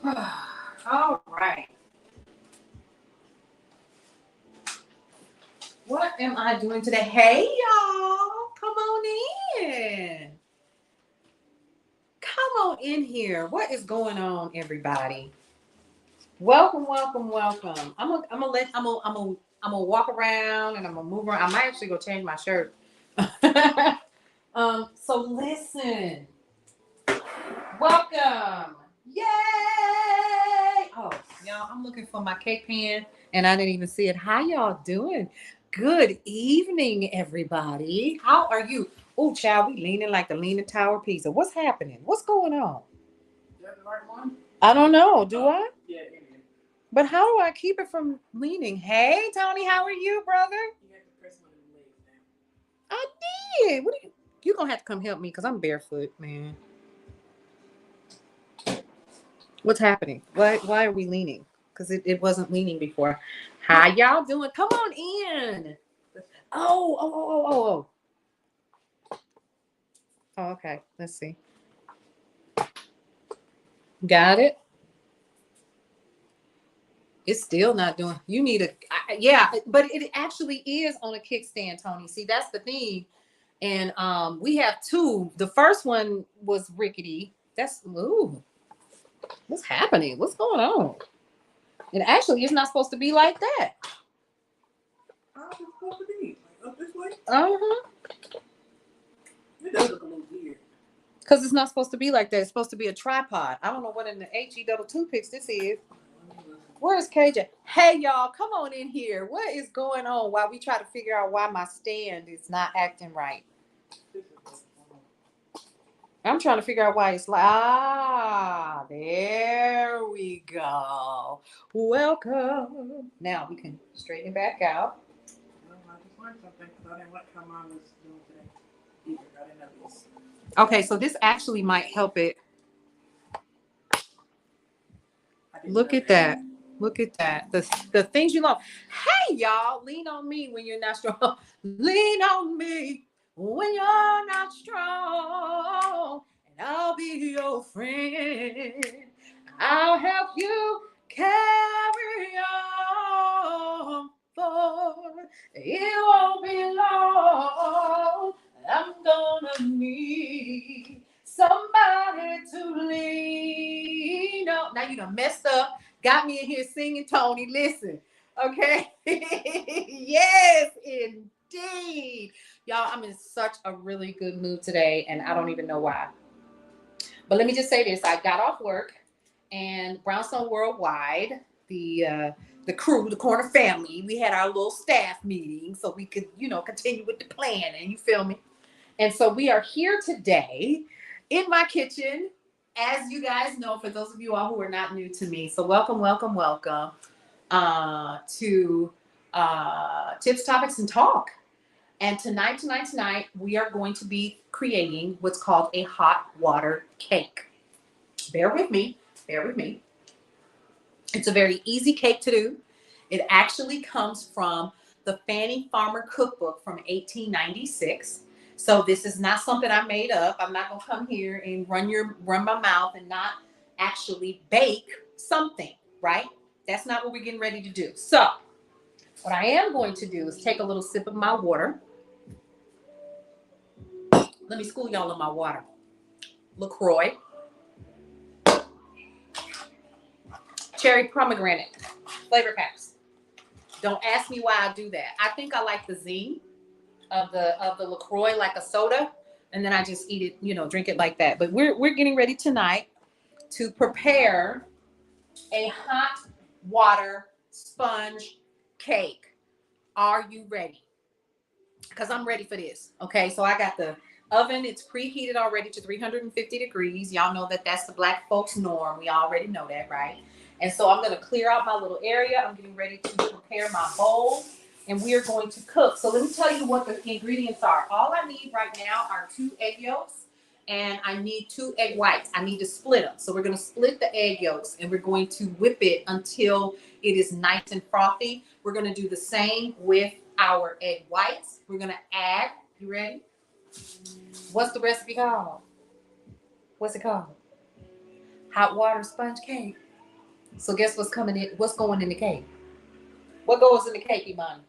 All right. What am I doing today? Hey, y'all. Come on in. Come on in here. What is going on, everybody? Welcome, welcome, welcome. I'm gonna walk around and I'm gonna move around. I might actually go change my shirt. So listen. Welcome. Yay! Oh, y'all, I'm looking for my cake pan and I didn't even see it. How y'all doing? Good evening, everybody. How are you? Oh, child, we leaning like the Leaning Tower of Pisa. What's happening? What's going on? You have the right one? I don't know. Do I? Yeah. But how do I keep it from leaning? Hey, Tony, how are you, brother? You have to press one of the legs down. I did. What are you gonna have to come help me because I'm barefoot, man. What's happening? Why are we leaning? Because it wasn't leaning before. How y'all doing? Come on in. Oh. Oh, okay. Let's see. Got it. It's still not doing. You need yeah, but it actually is on a kickstand, Tony. See, that's the thing. And we have two. The first one was rickety. What's happening? What's going on? It actually is not supposed to be like that. How's it supposed to be? Like up this way? Uh-huh. It does look a little weird. Because it's not supposed to be like that. It's supposed to be a tripod. I don't know what in the HE double toothpicks this is. Where's KJ? Hey, y'all, come on in here. What is going on while we try to figure out why my stand is not acting right? I'm trying to figure out why it's like, there we go. Welcome. Now we can straighten it back out. I just learned something because I didn't like how mine was doing today. Either. I didn't know this. Okay, so this actually might help it. Look at that. Look at that. The things you love. Hey, y'all, lean on me when you're not strong. Lean on me when you're not strong. And I'll be your friend. I'll help you carry on. For it won't be long. I'm gonna need somebody to lean on. Now you done messed up. Got me in here singing, Tony. Listen, okay? Yes, indeed. Y'all, I'm in such a really good mood today, and I don't even know why. But let me just say this. I got off work, and Brownstone Worldwide, the crew, the corner family, we had our little staff meeting so we could, continue with the plan, and you feel me? And so we are here today in my kitchen, as you guys know, for those of you all who are not new to me. So welcome to Tips, Topics, and Talk. And tonight, we are going to be creating what's called a hot water cake. Bear with me. It's a very easy cake to do. It actually comes from the Fannie Farmer Cookbook from 1896. So this is not something I made up. I'm not gonna come here and run my mouth and not actually bake something, right? That's not what we're getting ready to do. So what I am going to do is take a little sip of my water. Let me school y'all on my water. LaCroix. Cherry pomegranate flavor packs. Don't ask me why I do that. I think I like the zing of the LaCroix like a soda, and then I just eat it, drink it like that. But we're getting ready tonight to prepare a hot water sponge cake. Are you ready? Because I'm ready for this. Okay, so I got the oven. It's preheated already to 350 degrees. Y'all know that that's the black folks norm. We already know that, right? And so I'm going to clear out my little area. I'm getting ready to prepare my bowl, and we are going to cook. So let me tell you what the ingredients are. All I need right now are 2 egg yolks, and I need 2 egg whites. I need to split them. So we're going to split the egg yolks, and we're going to whip it until it is nice and frothy. We're going to do the same with our egg whites. We're going to add, you ready? What's the recipe called? What's it called? Hot water sponge cake. So guess what's coming in? What's going in the cake? What goes in the cake, Imani?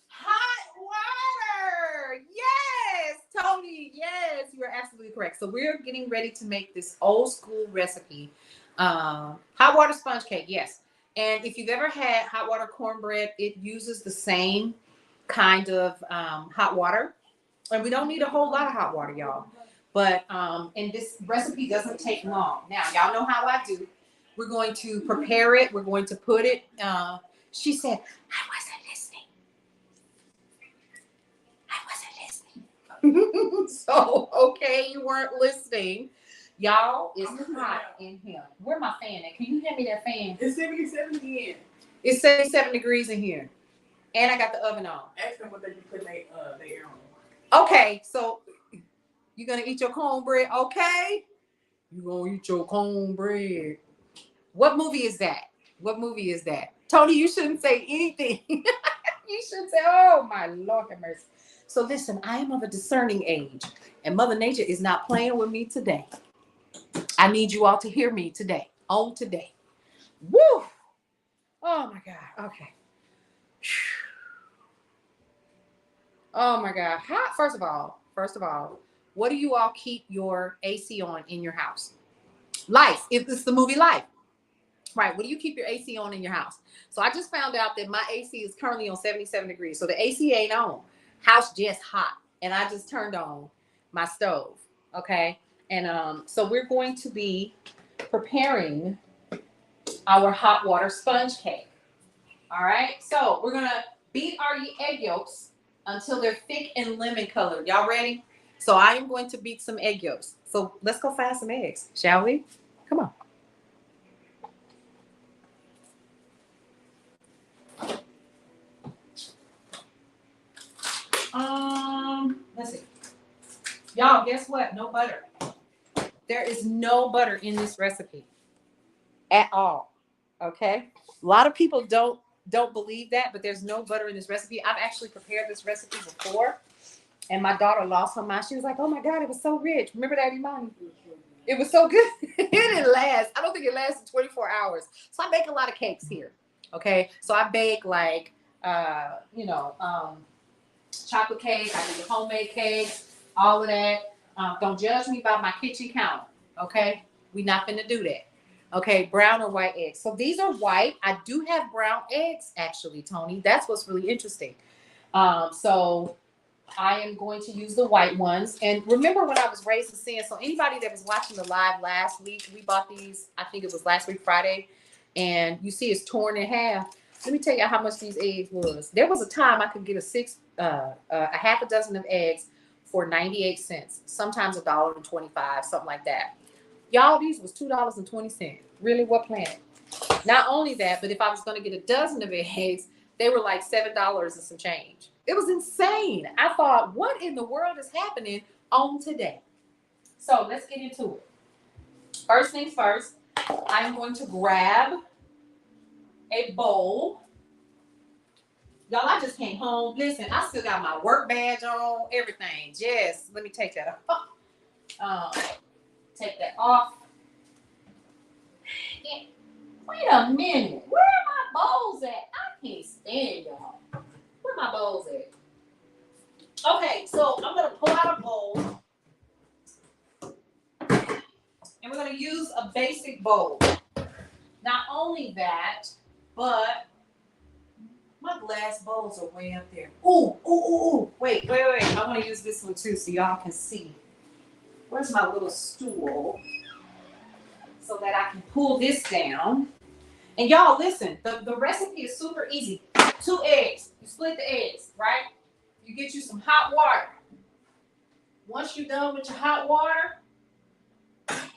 Hot water. Yes, Tony. Yes, you are absolutely correct. So we're getting ready to make this old school recipe, hot water sponge cake. Yes, and if you've ever had hot water cornbread, it uses the same kind of hot water, and we don't need a whole lot of hot water, y'all. But and this recipe doesn't take long. Now, y'all know how I do. We're going to prepare it. We're going to put it. She said, "I wasn't listening. I wasn't listening." So okay, you weren't listening. Y'all, it's hot in here. Where my fan at? Can you hand me that fan? It's 77 again. It's 77 degrees in here, and I got the oven on. Ask them what they put their air on. Okay, so you gonna eat your cornbread? Okay, you gonna eat your cornbread. What movie is that? What movie is that? Tony, you shouldn't say anything. You should say, "Oh my Lord have mercy." So listen, I am of a discerning age, and Mother Nature is not playing with me today. I need you all to hear me today. On today. Woo! Oh my God. Okay. Oh my God. How, first of all, what do you all keep your AC on in your house? Life. If it's the movie Life. Right. What do you keep your AC on in your house? So I just found out that my AC is currently on 77 degrees. So the AC ain't on. House just hot. And I just turned on my stove. Okay. And so we're going to be preparing our hot water sponge cake. All right. So we're going to beat our egg yolks until they're thick and lemon colored. Y'all ready? So I am going to beat some egg yolks. So let's go find some eggs, shall we? Come on. Let's see. Y'all, guess what? No butter. There is no butter in this recipe at all. Okay? A lot of people don't believe that, but there's no butter in this recipe. I've actually prepared this recipe before, and my daughter lost her mind. She was like, "Oh my God, it was so rich." Remember that, Imani? It was so good. It didn't last. I don't think it lasted 24 hours. So I bake a lot of cakes here. Okay? So I bake like chocolate cake, I do homemade cakes, all of that. Don't judge me by my kitchen counter, okay? We not finna do that. Okay, brown or white eggs. So these are white. I do have brown eggs, actually, Tony. That's what's really interesting. So I am going to use the white ones. And remember when I was raised in sin, so anybody that was watching the live last week, we bought these, I think it was last week, Friday, and you see it's torn in half. Let me tell you how much these eggs was. There was a time I could get a half a dozen of eggs for 98 cents, sometimes $1.25, something like that. Y'all, these was $2.20. Really, what planet? Not only that, but if I was going to get a dozen of eggs, they were like $7 and some change. It was insane. I thought, what in the world is happening on today? So let's get into it. First things first, I'm going to grab a bowl. Y'all, I just came home. Listen, I still got my work badge on, everything. Yes, let me take that off. Take that off. Yeah. Wait a minute. Where are my bowls at? I can't stand y'all. Where my bowls at? Okay, so I'm going to pull out a bowl. And we're going to use a basic bowl. Not only that, but my glass bowls are way up there. Ooh. Wait. I want to use this one too so y'all can see. Where's my little stool? So that I can pull this down. And y'all, listen, the recipe is super easy. 2 eggs. You split the eggs, right? You get you some hot water. Once you're done with your hot water,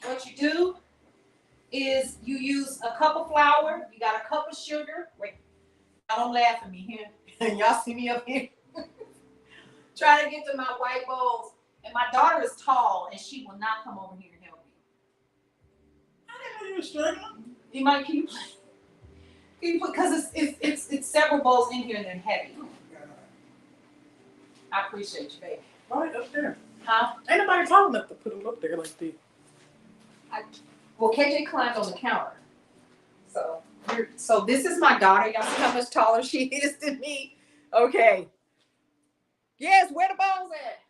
what you do is you use a cup of flour. You got a cup of sugar. Wait, y'all don't laugh at me here. Y'all see me up here? Trying to get to my white bowls. And my daughter is tall, and she will not come over here and help me. I didn't know you were struggling. You might keep. Because it's several bowls in here and they're heavy. Oh my God. I appreciate you, baby. Right up there. Huh? Ain't nobody tall enough to put them up there like this. Well, KJ climbed on the counter. So this is my daughter. Y'all see how much taller she is than me? Okay. Yes, where the balls at?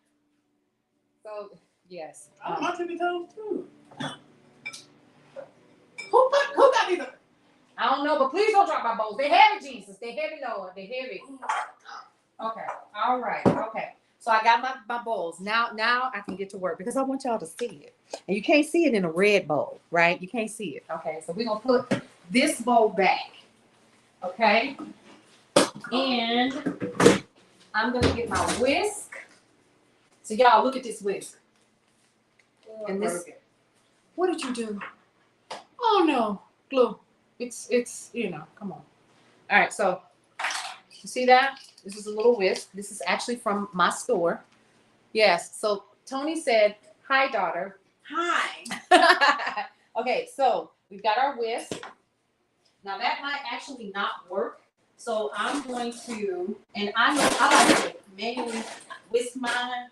So, yes. I want my tippy toes too. Who got these? I don't know, but please don't drop my bowls. They're heavy, Jesus. They're heavy, Lord. They're heavy. Okay. All right. Okay. So I got my bowls. Now I can get to work because I want y'all to see it. And you can't see it in a red bowl, right? You can't see it. Okay. So we're going to put this bowl back. Okay. And I'm going to get my whisk. So y'all look at this whisk. And this, what did you do? Oh no, glue. It's come on. All right, so you see that? This is a little whisk. This is actually from my store. Yes. So Tony said, "Hi, daughter." Hi. Okay, so we've got our whisk. Now that might actually not work. So I'm going to, and I like to manually whisk mine.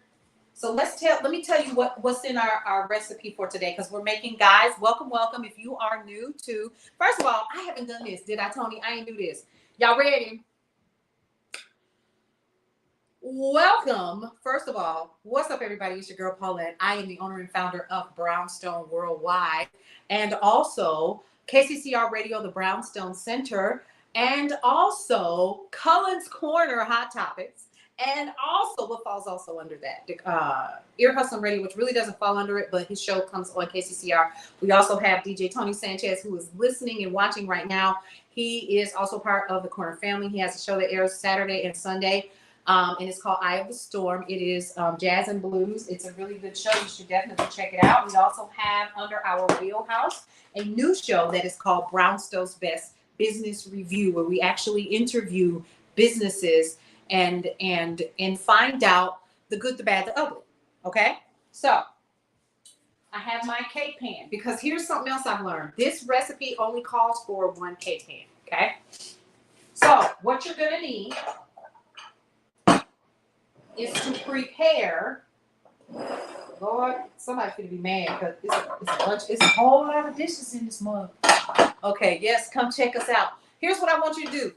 So let me tell you what's in our recipe for today, because we're making, guys, welcome. If you are new to, first of all, I haven't done this. Did I, Tony? I ain't do this. Y'all ready? Welcome. First of all, what's up, everybody? It's your girl, Paulette. I am the owner and founder of Brownstone Worldwide, and also KCCR Radio, the Brownstone Center, and also Cullen's Corner Hot Topics. And also, what falls also under that, Ear Hustling Radio, which really doesn't fall under it, but his show comes on KCCR. We also have DJ Tony Sanchez, who is listening and watching right now. He is also part of the Corner family. He has a show that airs Saturday and Sunday, and it's called Eye of the Storm. It is jazz and blues. It's a really good show. You should definitely check it out. We also have under our wheelhouse a new show that is called Brownstones Best Business Review, where we actually interview businesses and find out the good, the bad, the ugly. Okay, so I have my cake pan, because here's something else I've learned. This recipe only calls for one cake pan. Okay, so what you're gonna need is to prepare. Lord, somebody's gonna be mad because it's a whole lot of dishes in this mug. Okay, yes, come check us out. Here's what I want you to do.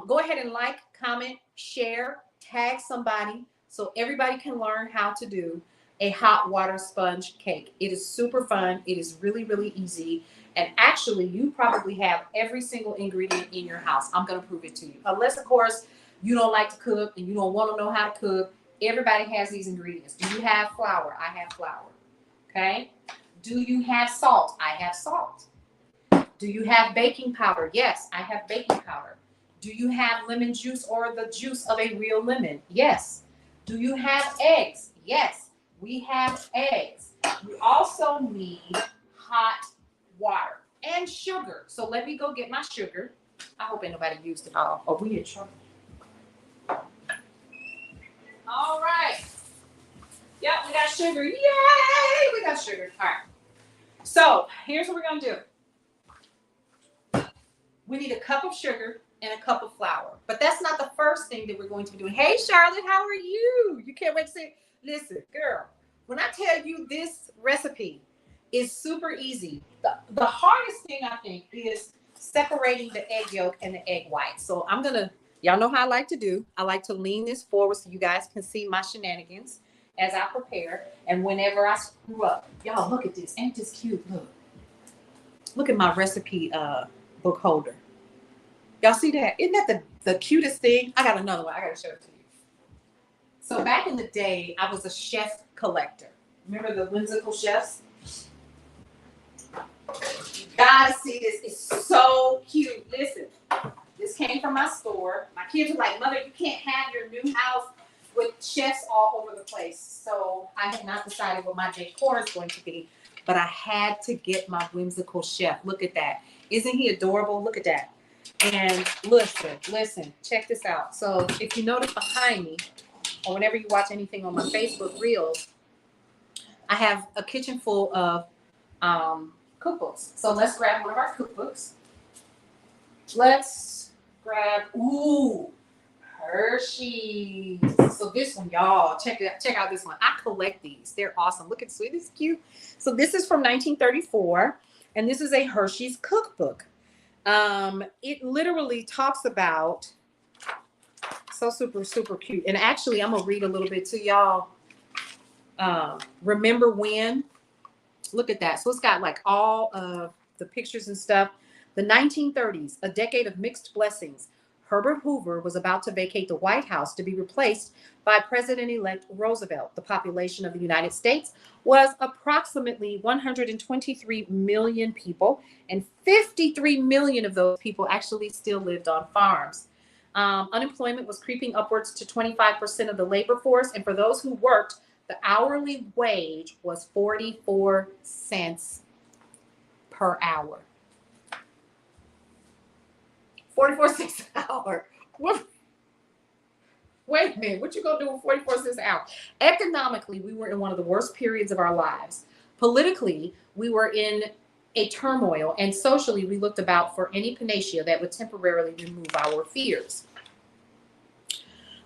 Go ahead and like, comment, share, tag somebody so everybody can learn how to do a hot water sponge cake. It is super fun. It is really, really easy. And actually, you probably have every single ingredient in your house. I'm going to prove it to you. Unless, of course, you don't like to cook and you don't want to know how to cook. Everybody has these ingredients. Do you have flour? I have flour. Okay. Do you have salt? I have salt. Do you have baking powder? Yes, I have baking powder. Do you have lemon juice or the juice of a real lemon? Yes. Do you have eggs? Yes, we have eggs. We also need hot water and sugar. So let me go get my sugar. I hope ain't nobody used it all. Oh, we in trouble. All right. Yep, we got sugar. Yay! We got sugar. All right. So here's what we're going to do. We need a cup of sugar and a cup of flour. But that's not the first thing that we're going to be doing. Hey, Charlotte, how are you? You can't wait to see. Listen, girl, when I tell you this recipe is super easy, the hardest thing, I think, is separating the egg yolk and the egg white. So I'm going to, y'all know how I like to do. I like to lean this forward so you guys can see my shenanigans as I prepare. And whenever I screw up, y'all look at this. Ain't this cute? Look at my recipe book holder. Y'all see that? Isn't that the cutest thing? I got another one. I got to show it to you. So back in the day, I was a chef collector. Remember the whimsical chefs? You gotta see this. It's so cute. Listen, this came from my store. My kids were like, Mother, you can't have your new house with chefs all over the place. So I had not decided what my decor is going to be, but I had to get my whimsical chef. Look at that. Isn't he adorable? Look at that. And listen, check this out. So if you notice behind me, or whenever you watch anything on my Facebook Reels, I have a kitchen full of cookbooks. So let's grab one of our cookbooks. Let's grab, ooh, Hershey's. So this one, y'all, check it out. Check out this one. I collect these. They're awesome. Look at sweet. It's cute. So this is from 1934, and this is a Hershey's cookbook. It literally talks about so super cute. And actually, I'm gonna read a little bit to y'all. Remember when? Look at that. So it's got like all of the pictures and stuff. The 1930s, a decade of mixed blessings. Herbert Hoover was about to vacate the White House to be replaced by President-elect Roosevelt. The population of the United States was approximately 123 million people, and 53 million of those people actually still lived on farms. Unemployment was creeping upwards to 25% of the labor force, and for those who worked, the hourly wage was 44 cents per hour. 44 cents an hour. What? Wait a minute. What you gonna do with 44 cents an hour? Economically, we were in one of the worst periods of our lives. Politically, we were in a turmoil, and socially, we looked about for any panacea that would temporarily remove our fears.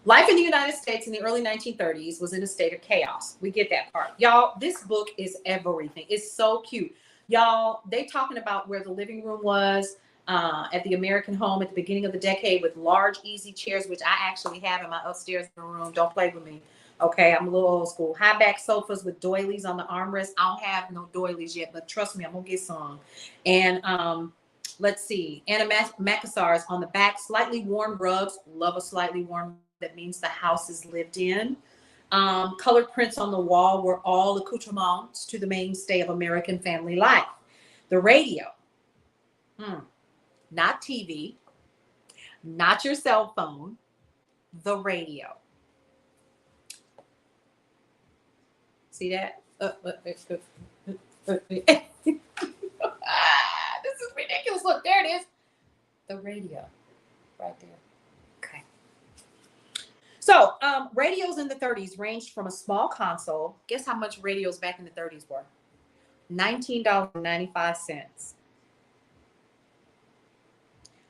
Life in the United States in the early 1930s was in a state of chaos. We get that part. Y'all, this book is everything. It's so cute. Y'all, they talking about where the living room was at the American home at the beginning of the decade with large, easy chairs, which I actually have in my upstairs room. Don't play with me. Okay, I'm a little old school. High back sofas with doilies on the armrest. I don't have no doilies yet, but trust me, I'm going to get some. And let's see. Antimacassars on the back. Slightly worn rugs. Love a slightly worn. That means the house is lived in. Colored prints on the wall were all accoutrements to the mainstay of American family life. The radio. Not TV. Not your cell phone. The radio. See that? This is ridiculous. Look, there it is. The radio. Right there. Okay. So, radios in the 30s ranged from a small console. Guess how much radios back in the 30s were? $19.95.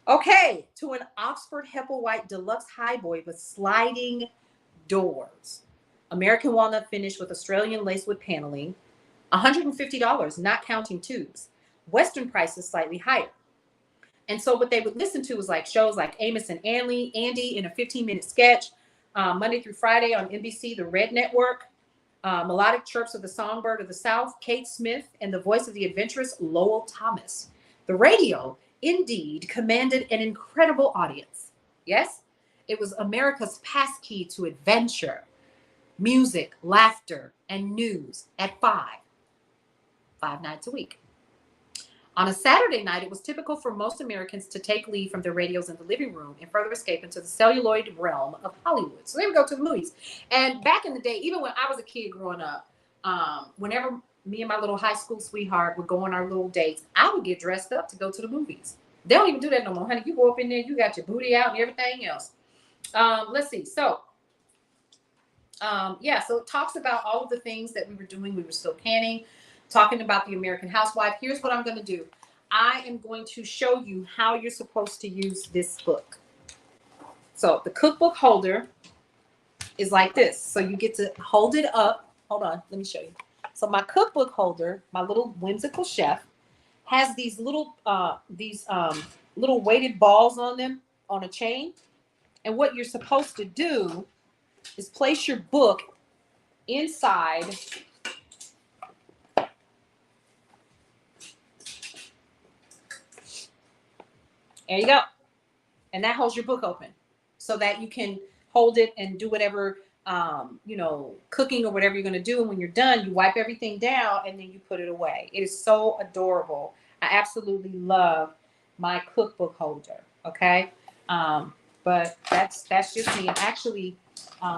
Okay, to an Oxford Hepplewhite Deluxe Highboy with sliding doors. American walnut finish with Australian lacewood paneling. $150, not counting tubes. Western prices slightly higher. And so what they would listen to was like shows like Amos and Andy in a 15-minute sketch, Monday through Friday on NBC, the Red Network, Melodic Chirps of the Songbird of the South, Kate Smith, and the voice of the adventurous Lowell Thomas. The radio, indeed, commanded an incredible audience. Yes, it was America's passkey to adventure, music, laughter, and news at 5 nights a week. On a Saturday night, it was typical for most Americans to take leave from their radios in the living room and further escape into the celluloid realm of Hollywood. So they would go to the movies. And back in the day, even when I was a kid growing up, whenever me and my little high school sweetheart would go on our little dates, I would get dressed up to go to the movies. They don't even do that no more, honey. You go up in there, you got your booty out and everything else. Let's see. So, so it talks about all of the things that we were doing. We were still canning. Talking about the American housewife. Here's what I'm going to do. I am going to show you how you're supposed to use this book. So the cookbook holder is like this. So you get to hold it up. Hold on. Let me show you. So my cookbook holder, my little whimsical chef, has these little weighted balls on them on a chain. And what you're supposed to do is place your book inside. There you go. And that holds your book open so that you can hold it and do whatever, cooking or whatever you're going to do. And when you're done, you wipe everything down and then you put it away. It is so adorable. I absolutely love my cookbook holder. Okay. But that's just me. And actually,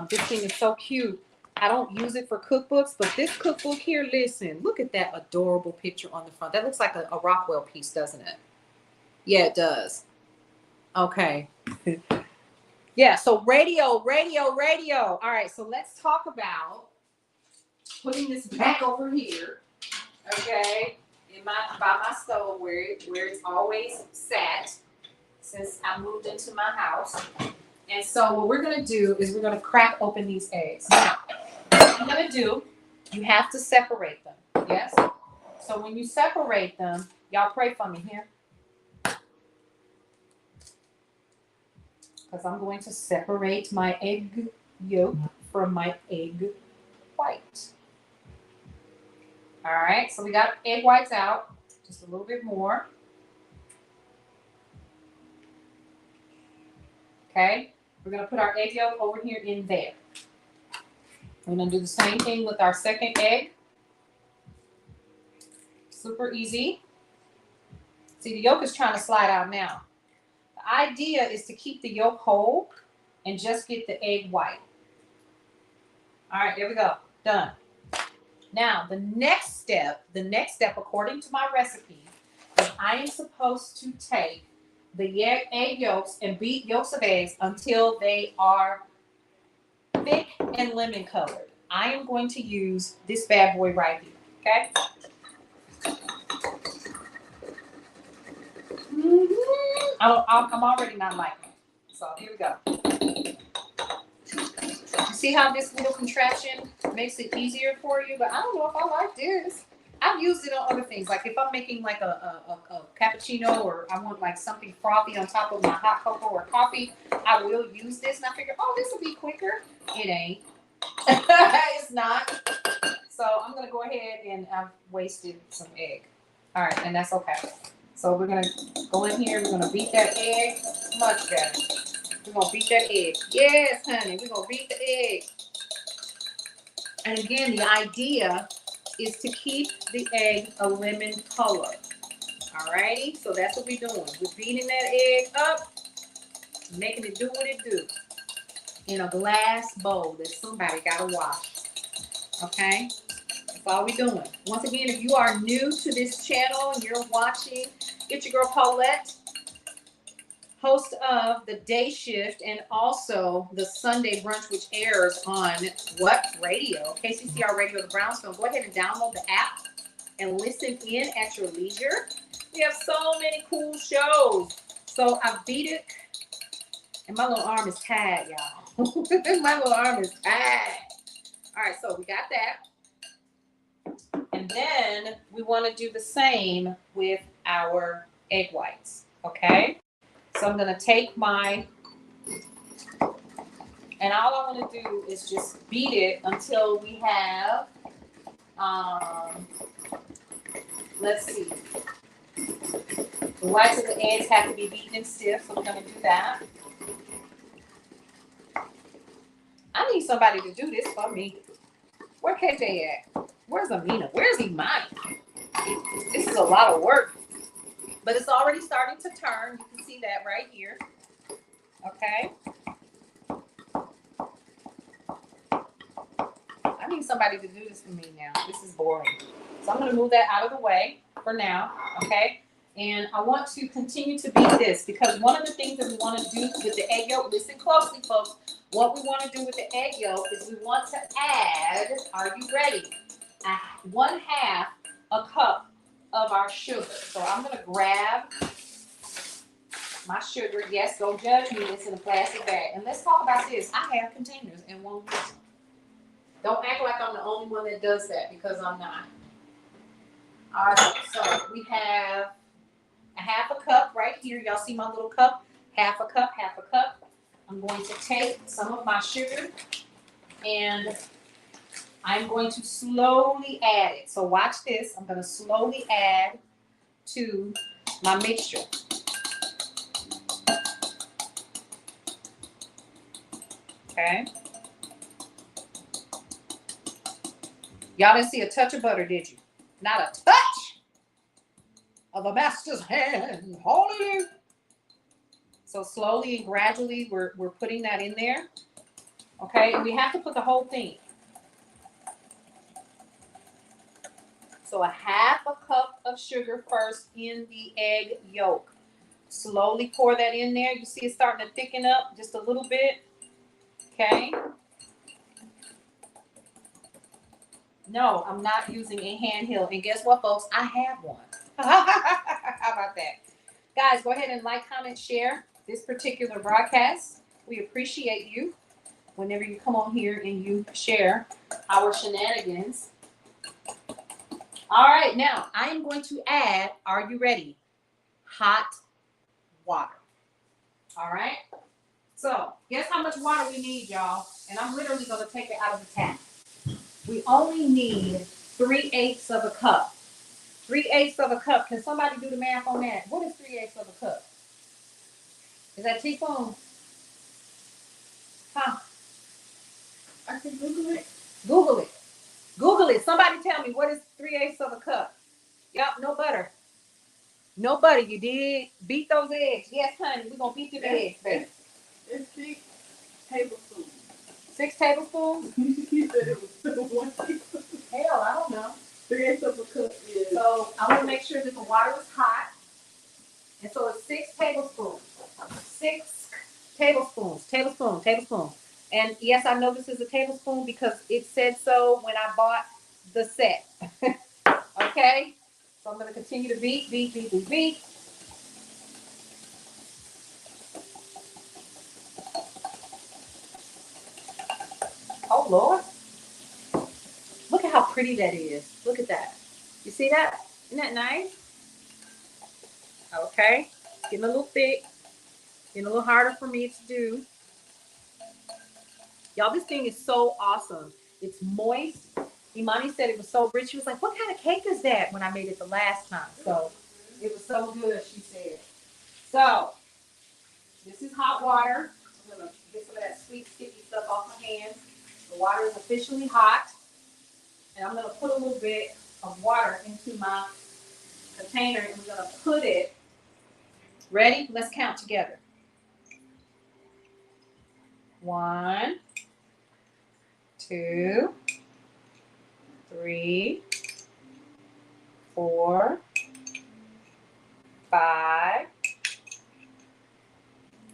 this thing is so cute. I don't use it for cookbooks, but this cookbook here, listen, look at that adorable picture on the front. That looks like a Rockwell piece, doesn't it? Yeah, it does. Okay. Yeah, so radio. All right, so let's talk about putting this back over here, okay, by my stove where it's always sat since I moved into my house. And so what we're going to do is we're going to crack open these eggs. Now, what I'm going to do, you have to separate them. Yes? So when you separate them, y'all pray for me here. Because I'm going to separate my egg yolk from my egg white. All right, so we got egg whites out. Just a little bit more. Okay, we're going to put our egg yolk over here in there. We're going to do the same thing with our second egg. Super easy. See, the yolk is trying to slide out now. The idea is to keep the yolk whole and just get the egg white. All right, there we go. Done. Now, the next step according to my recipe, is I am supposed to take the egg yolks and beat yolks of eggs until they are thick and lemon colored. I am going to use this bad boy right here, okay? I'm already not liking it. So here we go. You see how this little contraption makes it easier for you? But I don't know if I like this. I've used it on other things. Like if I'm making like a cappuccino, or I want like something frothy on top of my hot cocoa or coffee, I will use this. And I figure, oh, this will be quicker. It ain't. It's not. So I'm going to go ahead, and I've wasted some egg. All right, and that's okay. So we're going to go in here. We're going to beat that egg. Much better. We're going to beat that egg. Yes, honey. We're going to beat the egg. And again, the idea is to keep the egg a lemon color. All righty? So that's what we're doing. We're beating that egg up, making it do what it do. In a glass bowl that somebody got to wash. Okay? That's all we're doing. Once again, if you are new to this channel and you're watching, it's your girl Paulette, host of the Day Shift and also the Sunday Brunch, which airs on what radio? KCCR Radio, the Brownstones. Go ahead and download the app and listen in at your leisure. We have so many cool shows. So I beat it, and my little arm is tired, y'all. My little arm is tired. All right, so we got that. And then we want to do the same with our egg whites, okay? So I'm going to take my, and all I want to do is just beat it until we have, let's see. The whites of the eggs have to be beaten and stiff, so we're going to do that. I need somebody to do this for me. Where KJ at? Where's Amina? Where's Imani? This is a lot of work. But it's already starting to turn. You can see that right here. Okay. I need somebody to do this for me now. This is boring. So I'm going to move that out of the way for now. Okay. And I want to continue to beat this, because one of the things that we want to do with the egg yolk, listen closely, folks. What we want to do with the egg yolk is we want to add, are you ready? 1/2 a cup of our sugar. So I'm going to grab my sugar. Yes, don't judge me. It's in a plastic bag. And let's talk about this. I have containers and won't use them. Don't act like I'm the only one that does that, because I'm not. All right, so we have 1/2 cup right here. Y'all see my little cup? 1/2 cup, 1/2 cup. I'm going to take some of my sugar and I'm going to slowly add it. So watch this. I'm going to slowly add to my mixture. Okay. Y'all didn't see a touch of butter, did you? Not a touch of a master's hand. Hallelujah. So slowly and gradually, we're putting that in there. Okay, and we have to put the whole thing. So 1/2 cup of sugar first in the egg yolk. Slowly pour that in there. You see it starting to thicken up just a little bit. Okay. No, I'm not using a handheld. And guess what, folks? I have one. How about that? Guys, go ahead and like, comment, share this particular broadcast. We appreciate you whenever you come on here and you share our shenanigans. All right, now I am going to add, are you ready? Hot water. All right. So guess how much water we need, y'all? And I'm literally going to take it out of the tap. We only need 3/8 of a cup. 3/8 of a cup. Can somebody do the math on that? What is 3/8 of a cup? Is that teaspoon? Huh? I can Google it. Google it. Google it. Somebody tell me, what is 3/8 of a cup? Yup, no butter. No butter, you did. Beat those eggs. Yes, honey, we're going to beat the eggs, baby. It's 6 tablespoons. 6 tablespoons? You said it was 1 teaspoon. Hell, I don't know. 3/8 of a cup is. So I want to make sure that the water is hot. And so it's 6 tablespoons. 6 tablespoons. Tablespoon. And yes, I know this is a tablespoon because it said so when I bought the set. Okay? So I'm going to continue to beat. Oh, Lord. Look at how pretty that is. Look at that. You see that? Isn't that nice? Okay. Getting a little thick. Getting a little harder for me to do. Y'all, this thing is so awesome. It's moist. Imani said it was so rich. She was like, what kind of cake is that when I made it the last time? So it was so good, she said. So this is hot water. I'm going to get some of that sweet, sticky stuff off my hands. The water is officially hot. And I'm going to put a little bit of water into my container and we're going to put it. Ready? Let's count together. 1, 2, 3, 4, 5,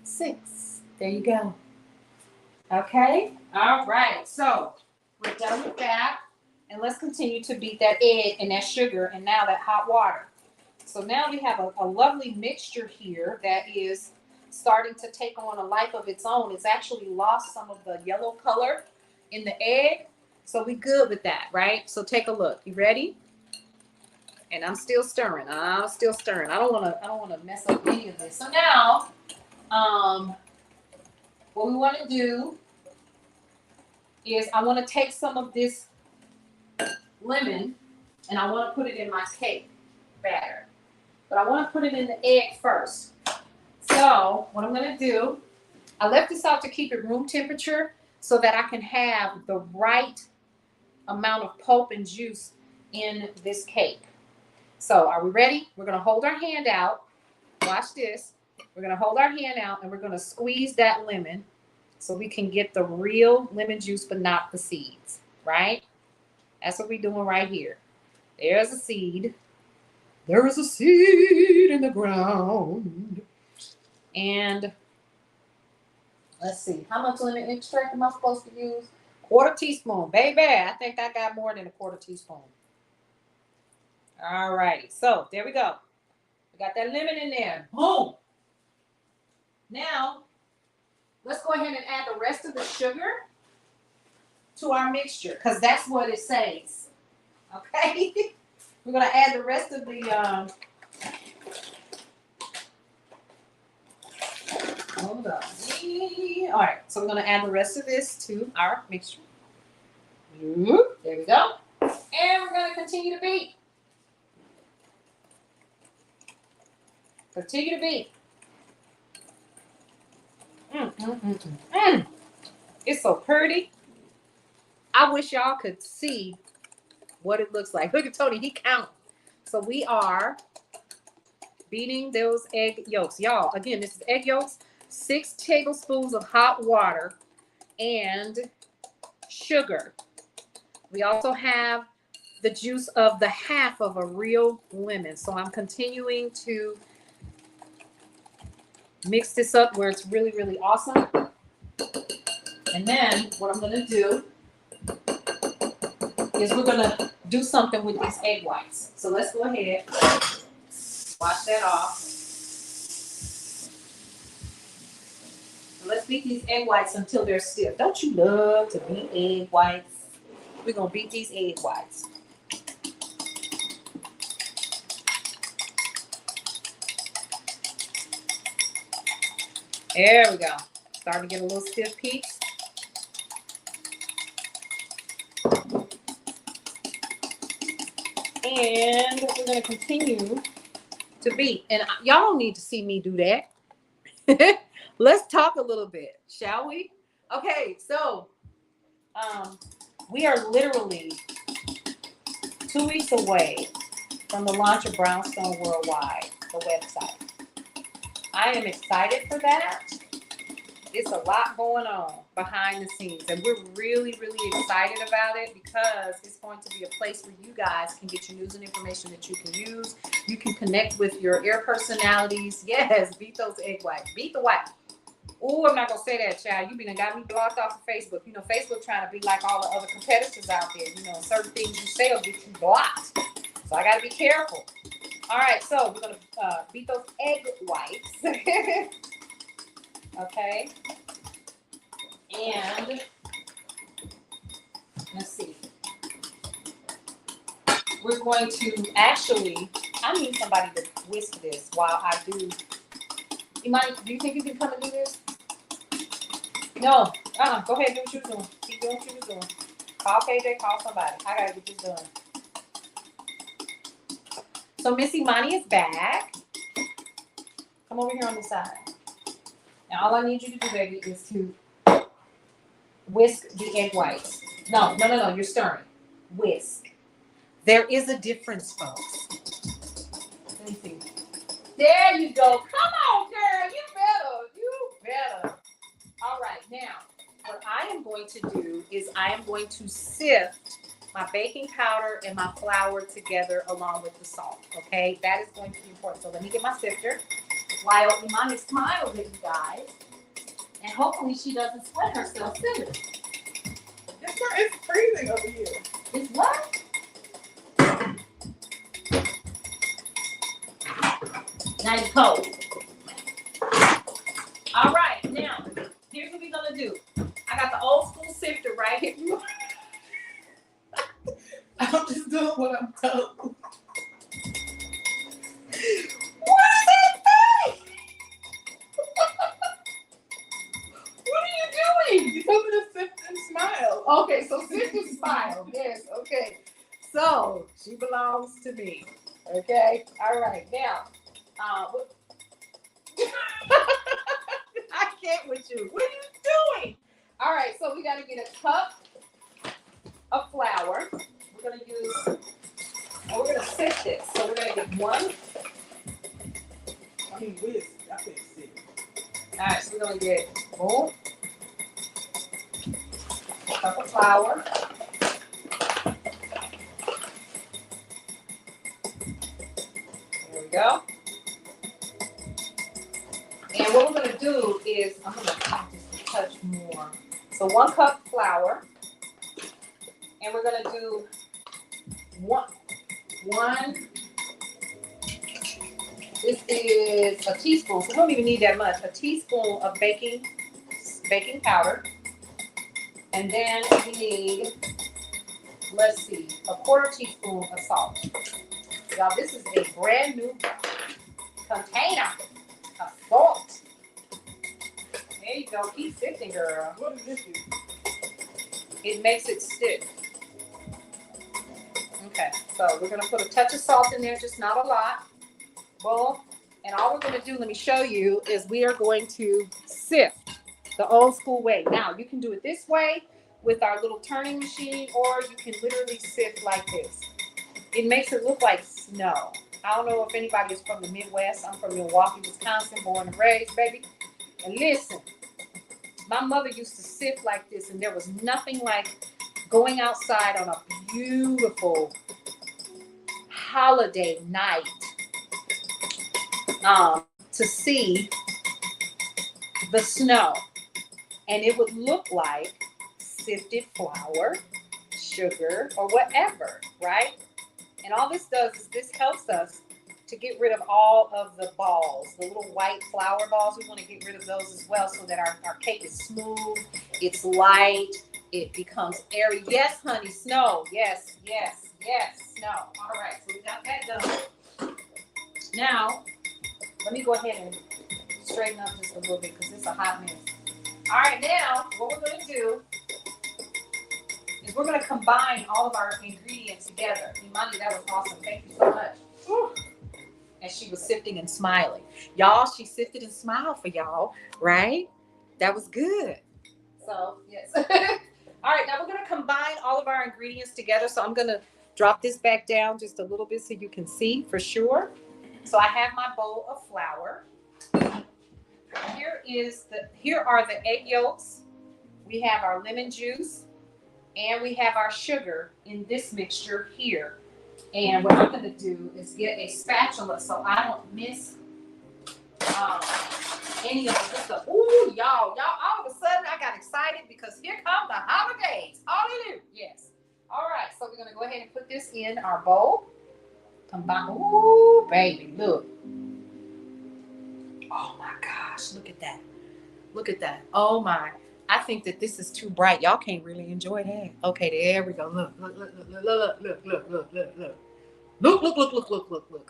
6. There you go. Okay. All right. So we're done with that. And let's continue to beat that egg and that sugar and now that hot water. So now we have a lovely mixture here that is starting to take on a life of its own. It's actually lost some of the yellow color in the egg. So we good with that, right? So take a look. You ready? And I'm still stirring. I don't want to mess up any of this. So now, what we want to do is I want to take some of this lemon and I want to put it in my cake batter. But I want to put it in the egg first. So what I'm going to do, I left this out to keep it room temperature so that I can have the right amount of pulp and juice in this cake. So are we ready? We're going to hold our hand out. Watch this. We're going to hold our hand out and we're going to squeeze that lemon so we can get the real lemon juice but not the seeds, right? That's what we're doing right here. There's a seed. There is a seed in the ground. And let's see. How much lemon extract am I supposed to use? 1/4 teaspoon. Baby, I think I got more than 1/4 teaspoon. All righty. So there we go. We got that lemon in there. Boom. Now, let's go ahead and add the rest of the sugar to our mixture because that's what it says. Okay? We're going to add the rest of the, hold on. All right, so we're going to add the rest of this to our mixture. There we go. And we're going to continue to beat. Continue to beat. It's so pretty. I wish y'all could see what it looks like. Look at Tony, he counts. So we are beating those egg yolks. Y'all, again, this is egg yolks, 6 tablespoons of hot water, and sugar. We also have the juice of the half of a real lemon. So I'm continuing to mix this up where it's really, really awesome. And then what I'm going to do is we're going to do something with these egg whites. So let's go ahead, wash that off. So let's beat these egg whites until they're stiff. Don't you love to beat egg whites? We're gonna beat these egg whites. There we go. Starting to get a little stiff peaks. And we're gonna continue to beat. And y'all don't need to see me do that. Let's talk a little bit, shall we? Okay, so we are literally 2 weeks away from the launch of Brownstone Worldwide, the website. I am excited for that. It's a lot going on behind the scenes, and we're really, really excited about it because it's going to be a place where you guys can get your news and information that you can use. You can connect with your air personalities. Yes, beat those egg whites. Beat the white. Oh, I'm not going to say that, child. You been got me blocked off of Facebook. You know, Facebook trying to be like all the other competitors out there. You know, certain things you say will get you blocked. So I got to be careful. All right, so we're going to beat those egg whites. Okay. And let's see. We're going to actually, I need somebody to whisk this while I do. Imani, do you think you can come and do this? No. Go ahead and do what you're doing. Keep doing what you're doing. Call KJ, call somebody. I gotta get this done. So Miss Imani is back. Come over here on this side. Now all I need you to do, baby, is to whisk the egg whites. No, you're stirring. Whisk. There is a difference, folks. Let me see. There you go. Come on, girl. You better. All right, now, what I am going to do is I am going to sift my baking powder and my flour together along with the salt, okay? That is going to be important. So let me get my sifter while Imani smiles at you guys. And hopefully she doesn't sweat herself silly. It's freezing over here. It's what? Now you're cold. All right, now, here's what we're going to do. I got the old school sifter right here. I'm just doing what I'm told. What is that thing? What are you doing? You told me to sit and smile. Okay, so sift and smile. Yes, okay. So, she belongs to me. Okay? All right, now, I can't with you. What are you doing? All right, so we got to get a cup of flour. We're going to use, and we're going to sift this. So we're going to get one. I mean, whisk. I can't see. All right, so we're going to get boom, a cup of flour. There we go. And what we're going to do is, I'm going to just touch more. So 1 cup flour. And we're going to do one, this is a teaspoon, so we don't even need that much. A teaspoon of baking powder. And then we need, let's see, a 1/4 teaspoon of salt. Y'all, this is a brand new container of salt. There you go. Keep sifting, girl. What does this do? It makes it stiff. Okay, so we're going to put a touch of salt in there, just not a lot. Boom. And all we're going to do, let me show you, is we are going to sift the old school way. Now, you can do it this way with our little turning machine, or you can literally sift like this. It makes it look like snow. I don't know if anybody is from the Midwest. I'm from Milwaukee, Wisconsin, born and raised, baby. And listen, my mother used to sift like this, and there was nothing like going outside on a beautiful holiday night to see the snow. And it would look like sifted flour, sugar, or whatever, right? And all this does is this helps us to get rid of all of the balls, the little white flour balls. We want to get rid of those as well so that our cake is smooth, it's light, it becomes airy. Yes, honey, snow. Yes, yes, yes, snow. All right, so we got that done. Now, let me go ahead and straighten up just a little bit because it's a hot mess. All right, now what we're going to do is we're going to combine all of our ingredients together. Imani, that was awesome. Thank you so much. Whew. And she was sifting and smiling. Y'all, she sifted and smiled for y'all, right? That was good. So, yes. All right, now we're going to combine all of our ingredients together. So I'm going to drop this back down just a little bit so you can see for sure. So I have my bowl of flour. Here are the egg yolks. We have our lemon juice. And we have our sugar in this mixture here. And what I'm going to do is get a spatula so I don't miss any of this stuff. Ooh, y'all, all of a sudden I got excited because here come the holidays. Hallelujah. Yes. All right, so we're going to go ahead and put this in our bowl. Combine. Ooh, baby, look. Oh my gosh, look at that. Look at that. Oh my. I think that this is too bright. Y'all can't really enjoy that. Okay, there we go. Look. Look.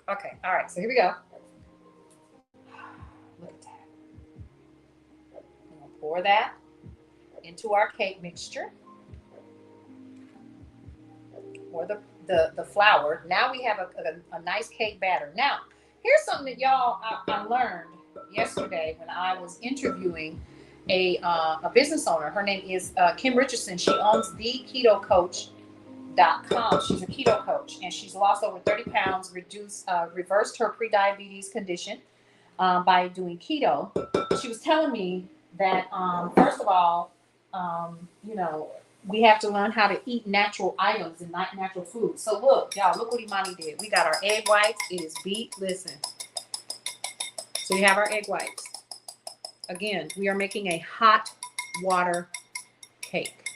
Okay, all right, so here we go. Look at that. I'm gonna pour that into our cake mixture. Or the flour. Now we have a nice cake batter. Now, here's something that y'all I learned yesterday when I was interviewing a business owner. Her name is Kim Richardson. She owns theketocoach.com. She's a keto coach, and she's lost over 30 pounds, reversed her prediabetes condition by doing keto. She was telling me that, first of all, we have to learn how to eat natural items and not natural food. So look, y'all, look what Imani did. We got our egg whites. It is beat. Listen. So we have our egg whites. Again, we are making a hot water cake.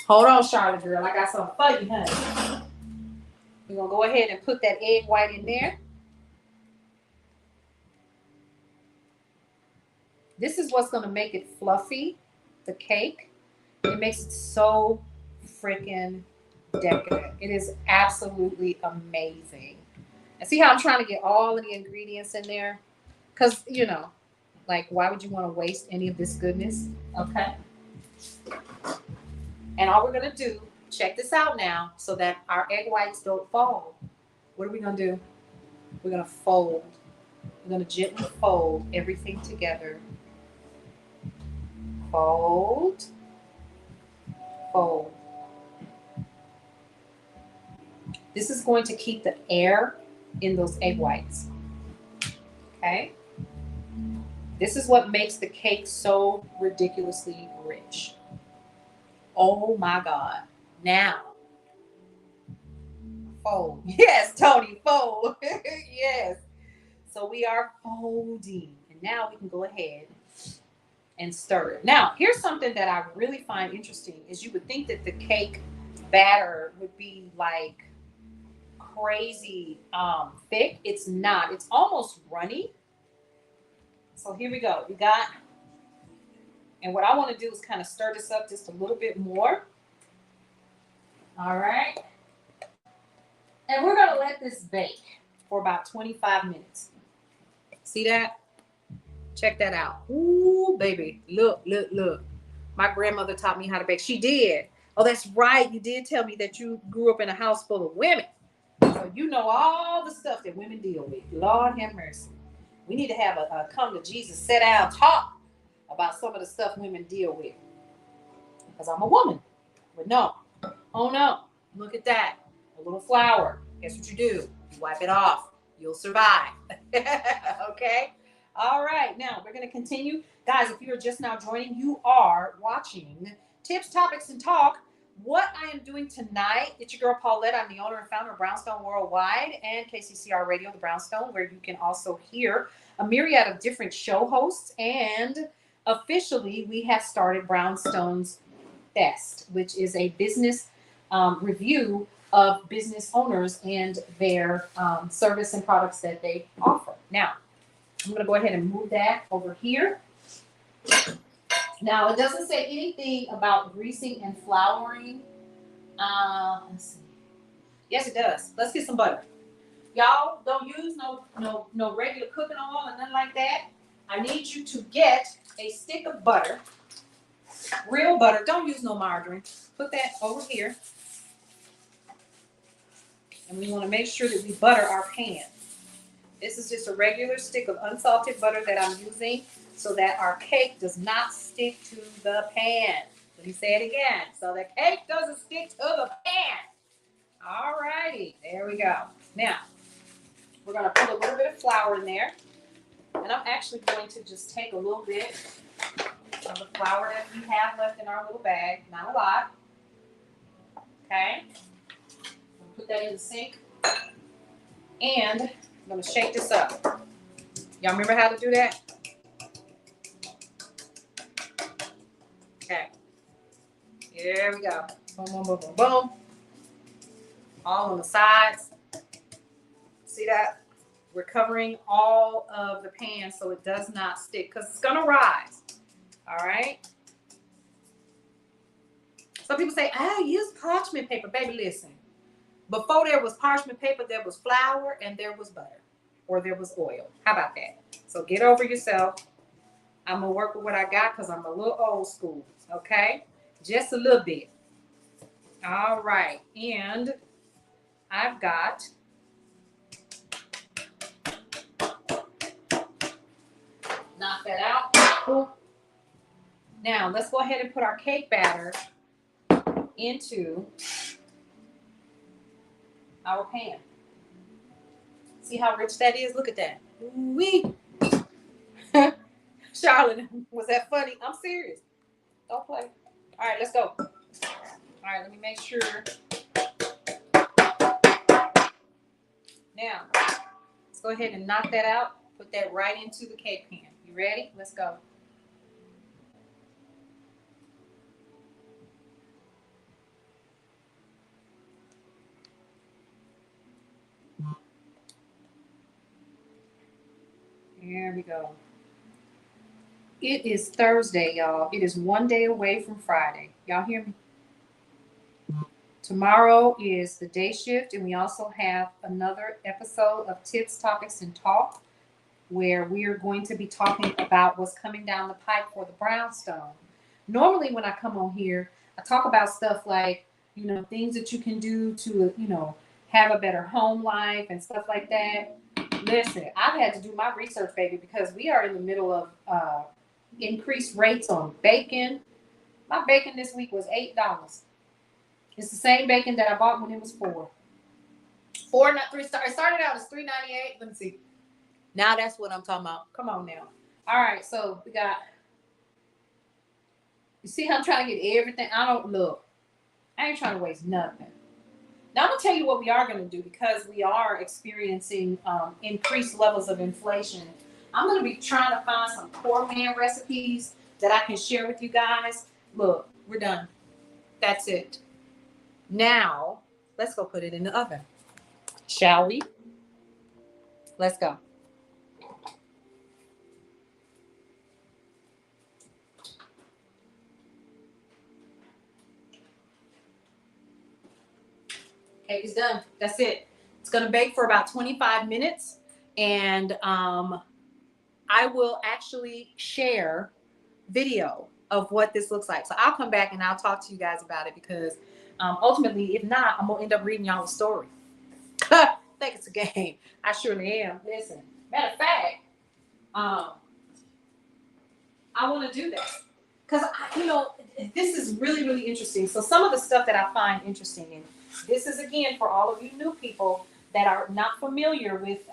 Hold on, Charlotte girl. I got something for you, honey. We're going to go ahead and put that egg white in there. This is what's going to make it fluffy, the cake. It makes it so freaking decadent. It is absolutely amazing. And see how I'm trying to get all of the ingredients in there? Because, like, why would you want to waste any of this goodness? Okay. And all we're going to do, check this out now, so that our egg whites don't fall. What are we going to do? We're going to fold. We're going to gently fold everything together. Fold. Fold. This is going to keep the air in those egg whites. Okay? This is what makes the cake so ridiculously rich. Oh my God. Now, fold. Yes, Tony, fold. Yes. So we are folding. And now we can go ahead and stir it. Now, here's something that I really find interesting is you would think that the cake batter would be like crazy thick. It's not. It's almost runny. So here we go. We got, and what I want to do is kind of stir this up just a little bit more. All right. And we're going to let this bake for about 25 minutes. See that? Check that out. Ooh, baby. Look. My grandmother taught me how to bake. She did. Oh, that's right. You did tell me that you grew up in a house full of women. So you know all the stuff that women deal with. Lord have mercy. We need to have a come to Jesus, sit down, talk about some of the stuff women deal with. Because I'm a woman. But no. Oh no. Look at that. A little flour. Guess what you do? You wipe it off. You'll survive. Okay? All right. Now, we're going to continue. Guys, if you are just now joining, you are watching Tips, Topics, and Talk. What I am doing tonight, it's your girl Paulette. I'm the owner and founder of Brownstone Worldwide and KCCR Radio, the Brownstone, where you can also hear a myriad of different show hosts. And officially, we have started Brownstones Best, which is a business review of business owners and their service and products that they offer. Now, I'm going to go ahead and move that over here. Now, it doesn't say anything about greasing and flouring. Let's see. Yes, it does. Let's get some butter. Y'all don't use no regular cooking oil and nothing like that. I need you to get a stick of butter, real butter. Don't use no margarine. Put that over here. And we want to make sure that we butter our pan. This is just a regular stick of unsalted butter that I'm using so that our cake does not stick to the pan. Let me say it again. So the cake doesn't stick to the pan. All righty, there we go. Now, we're going to put a little bit of flour in there. And I'm actually going to just take a little bit of the flour that we have left in our little bag. Not a lot. Okay. Put that in the sink. And I'm going to shake this up. Y'all remember how to do that? Okay. Here we go. Boom, boom, boom, boom, boom. All on the sides. See that? We're covering all of the pan so it does not stick because it's going to rise. All right? Some people say, use parchment paper. Baby, listen. Before there was parchment paper, there was flour and there was butter or there was oil. How about that? So get over yourself. I'm going to work with what I got because I'm a little old school. Okay? Just a little bit. All right. And I've got knock that out. Now, let's go ahead and put our cake batter into our pan. See how rich that is? Look at that. Wee. Charlotte, was that funny? I'm serious. Don't play. All right, let's go. All right, let me make sure. Now, let's go ahead and knock that out. Put that right into the cake pan. You ready? Let's go. Here we go. It is Thursday, y'all. It is one day away from Friday. Y'all hear me? Tomorrow is the day shift, and we also have another episode of Tips, Topics, and Talk, where we are going to be talking about what's coming down the pipe for the Brownstone. Normally, when I come on here, I talk about stuff like, things that you can do to, have a better home life and stuff like that. Listen, I've had to do my research, baby, because we are in the middle of increased rates on bacon. My bacon this week was $8. It's the same bacon that I bought when it was $4. It started out as $3.98. Let me see. Now that's what I'm talking about. Come on now. All right, so we got. You see how I'm trying to get everything? I ain't trying to waste nothing. Now I'm gonna tell you what we are gonna do because we are experiencing increased levels of inflation. I'm gonna be trying to find some poor man recipes that I can share with you guys. Look, we're done. That's it. Now, let's go put it in the oven. Shall we? Let's go. Cake is done. That's it. It's going to bake for about 25 minutes. And I will actually share video of what this looks like. So I'll come back and I'll talk to you guys about it because ultimately, if not, I'm going to end up reading y'all a story. I think it's a game. I surely am. Listen, matter of fact, I want to do that because, this is really, really interesting. So some of the stuff that I find interesting, and this is, again, for all of you new people that are not familiar with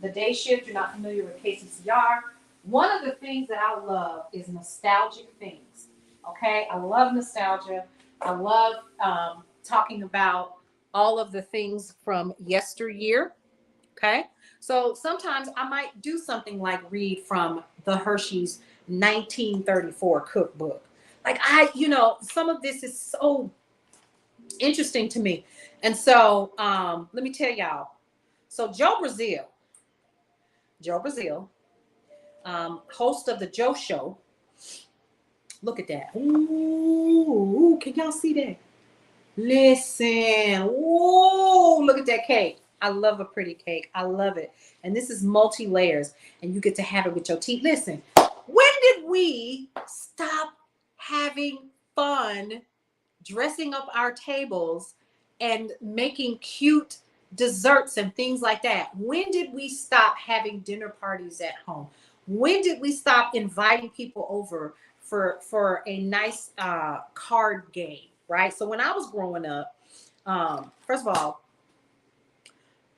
the day shift, you're not familiar with KCCR. One of the things that I love is nostalgic things, okay? I love nostalgia. I love talking about all of the things from yesteryear, okay? So sometimes I might do something like read from the Hershey's 1934 cookbook. Like some of this is so Interesting to me. And so let me tell y'all. So Joe Brazil, host of the Joe Show. Look at that. Ooh, can y'all see that? Listen. Ooh, look at that cake. I love a pretty cake. I love it. And this is multi-layers, and you get to have it with your teeth. Listen, when did we stop having fun dressing up our tables and making cute desserts and things like that? When did we stop having dinner parties at home? When did we stop inviting people over for a nice card game, right? So when I was growing up, first of all,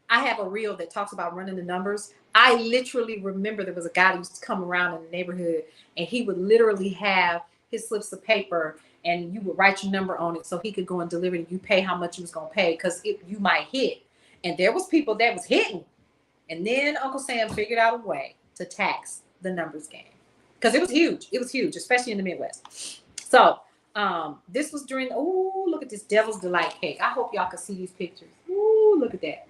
I have a reel that talks about running the numbers. I literally remember there was a guy that used to come around in the neighborhood, and he would literally have his slips of paper, and you would write your number on it so he could go and deliver it, and you pay how much you was going to pay because you might hit. And there was people that was hitting. And then Uncle Sam figured out a way to tax the numbers game because it was huge. It was huge, especially in the Midwest. So this was during, oh, look at this Devil's Delight cake. I hope y'all can see these pictures. Ooh, look at that.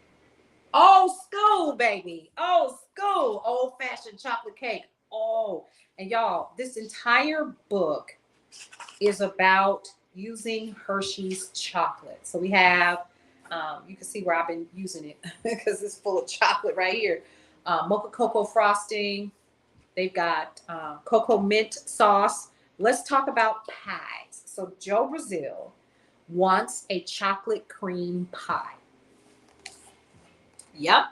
Old school, baby. Old school. Old-fashioned chocolate cake. Oh, and y'all, this entire book is about using Hershey's chocolate. So we have, you can see where I've been using it because it's full of chocolate right here. Mocha cocoa frosting. They've got cocoa mint sauce. Let's talk about pies. So Joe Brazil wants a chocolate cream pie. Yep.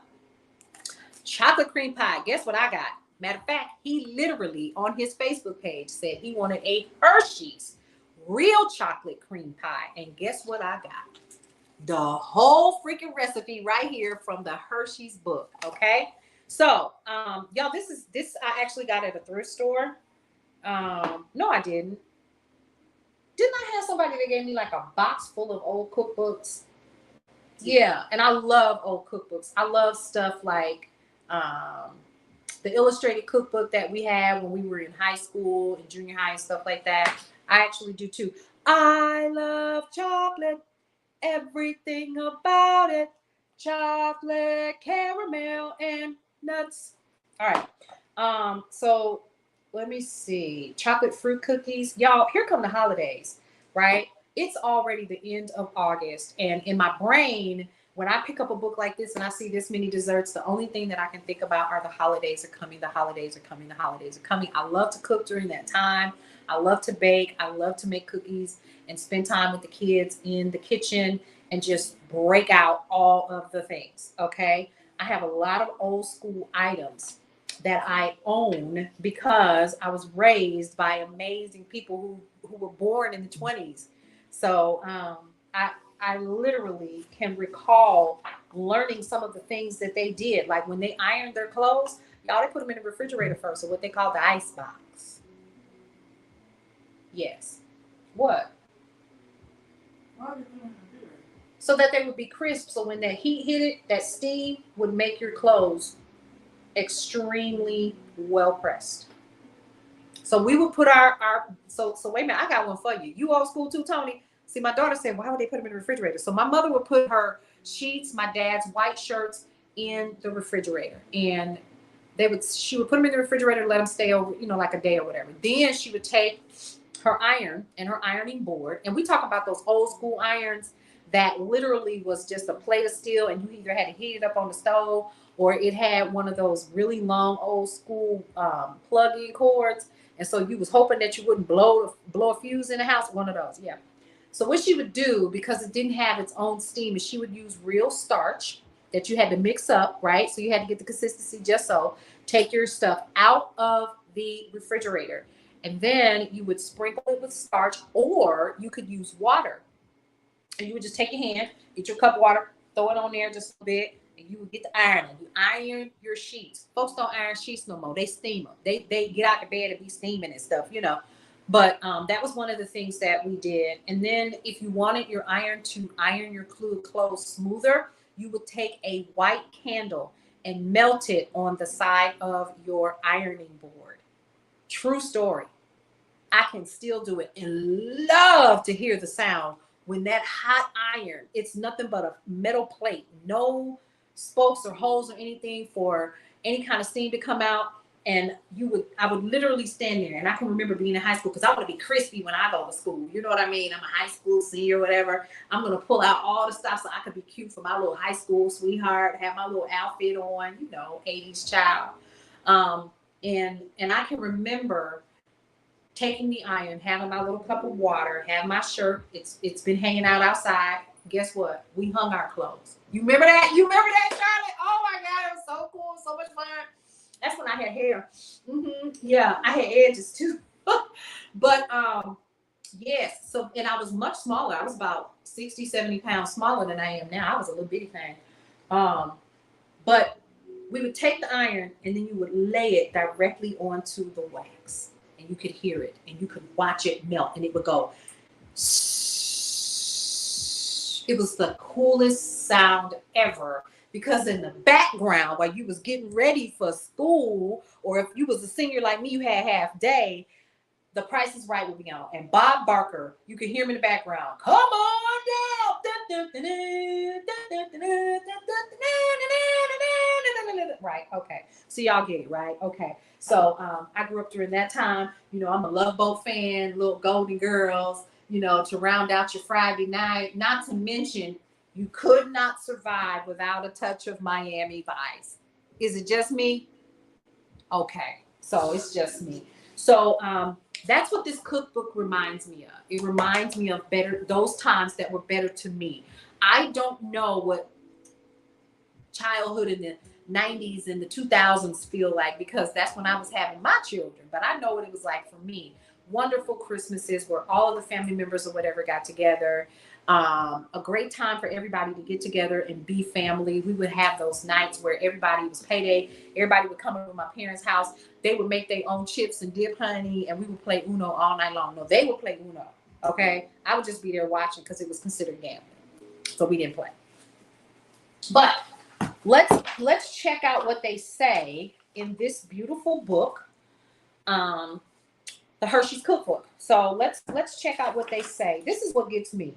Chocolate cream pie. Guess what I got? Matter of fact, he literally on his Facebook page said he wanted a Hershey's real chocolate cream pie. And guess what I got? The whole freaking recipe right here from the Hershey's book. Okay. So, y'all, this I actually got at a thrift store. No, I didn't. Didn't I have somebody that gave me like a box full of old cookbooks? Yeah, and I love old cookbooks. I love stuff like the illustrated cookbook that we had when we were in high school and junior high and stuff like that. I actually do too. I love chocolate, everything about it. Chocolate, caramel, and nuts. All right. So let me see. Chocolate fruit cookies. Y'all, here come the holidays, right? It's already the end of August. And in my brain, when I pick up a book like this and I see this many desserts, the only thing that I can think about are the holidays are coming, the holidays are coming, the holidays are coming. I love to cook during that time. I love to bake. I love to make cookies and spend time with the kids in the kitchen and just break out all of the things. Okay. I have a lot of old school items that I own because I was raised by amazing people who were born in the 20s. So I literally can recall learning some of the things that they did. Like when they ironed their clothes, y'all, they put them in the refrigerator first, or what they call the ice box. Yes. What? So that they would be crisp. So when that heat hit it, that steam would make your clothes extremely well pressed. So we would put our so wait a minute, I got one for you. You old school too, Tony? See, my daughter said, why would they put them in the refrigerator? So my mother would put her sheets, my dad's white shirts in the refrigerator. And she would put them in the refrigerator, let them stay over, like a day or whatever. Then she would take her iron and her ironing board. And we talk about those old school irons that literally was just a plate of steel, and you either had to heat it up on the stove or it had one of those really long old school plug-in cords. And so you was hoping that you wouldn't blow a fuse in the house. One of those, yeah. So what she would do, because it didn't have its own steam, is she would use real starch that you had to mix up, right? So you had to get the consistency just so. Take your stuff out of the refrigerator, and then you would sprinkle it with starch, or you could use water. And you would just take your hand, get your cup of water, throw it on there just a bit, and you would get the ironing. You iron your sheets. Folks don't iron sheets no more. They steam them. They get out the bed and be steaming and stuff, But that was one of the things that we did. And then if you wanted your iron to iron your clothes smoother, you would take a white candle and melt it on the side of your ironing board. True story. I can still do it and love to hear the sound when that hot iron, it's nothing but a metal plate, no spokes or holes or anything for any kind of steam to come out. And I would literally stand there, and I can remember being in high school because I want to be crispy when I go to school. You know what I mean? I'm a high school senior, whatever. I'm gonna pull out all the stuff so I could be cute for my little high school sweetheart, have my little outfit on, 80s child. And I can remember taking the iron, having my little cup of water, have my shirt. It's been hanging out outside. Guess what? We hung our clothes. You remember that? You remember that, Charlotte? Oh my God, it was so cool, so much fun. That's when I had hair. Yeah, I had edges too. But yes. So, and I was much smaller. I was about 60, 70 pounds smaller than I am now. I was a little bitty thing. But we would take the iron and then you would lay it directly onto the wax, and you could hear it and you could watch it melt, and it would go. It was the coolest sound ever, because in the background while you was getting ready for school, or if you was a senior like me, you had half day, The Price is Right would be on. And Bob Barker, you could hear him in the background. Come on down. Right. Okay. So y'all get it, right? Okay. So I grew up during that time. I'm a Love Boat fan, little Golden Girls, to round out your Friday night. Not to mention, you could not survive without a touch of Miami Vice. Is it just me? Okay. So it's just me. So that's what this cookbook reminds me of. It reminds me of those times that were better to me. I don't know what childhood in the 90s and the 2000s feel like, because that's when I was having my children. But I know what it was like for me. Wonderful Christmases where all of the family members or whatever got together. A great time for everybody to get together and be family. We would have those nights where everybody was payday. Everybody would come over to my parents' house. They would make their own chips and dip, honey, and we would play Uno all night long. No, they would play Uno. Okay, I would just be there watching because it was considered gambling, so we didn't play. But let's check out what they say in this beautiful book, the Hershey's Cookbook. So let's check out what they say. This is what gets me,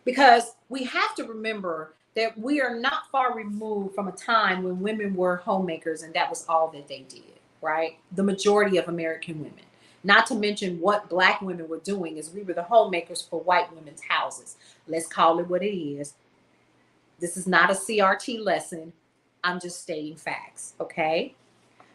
because we have to remember that we are not far removed from a time when women were homemakers and that was all that they did, right? The majority of American women. Not to mention what Black women were doing is we were the homemakers for white women's houses. Let's call it what it is. This is not a CRT lesson. I'm just stating facts, okay?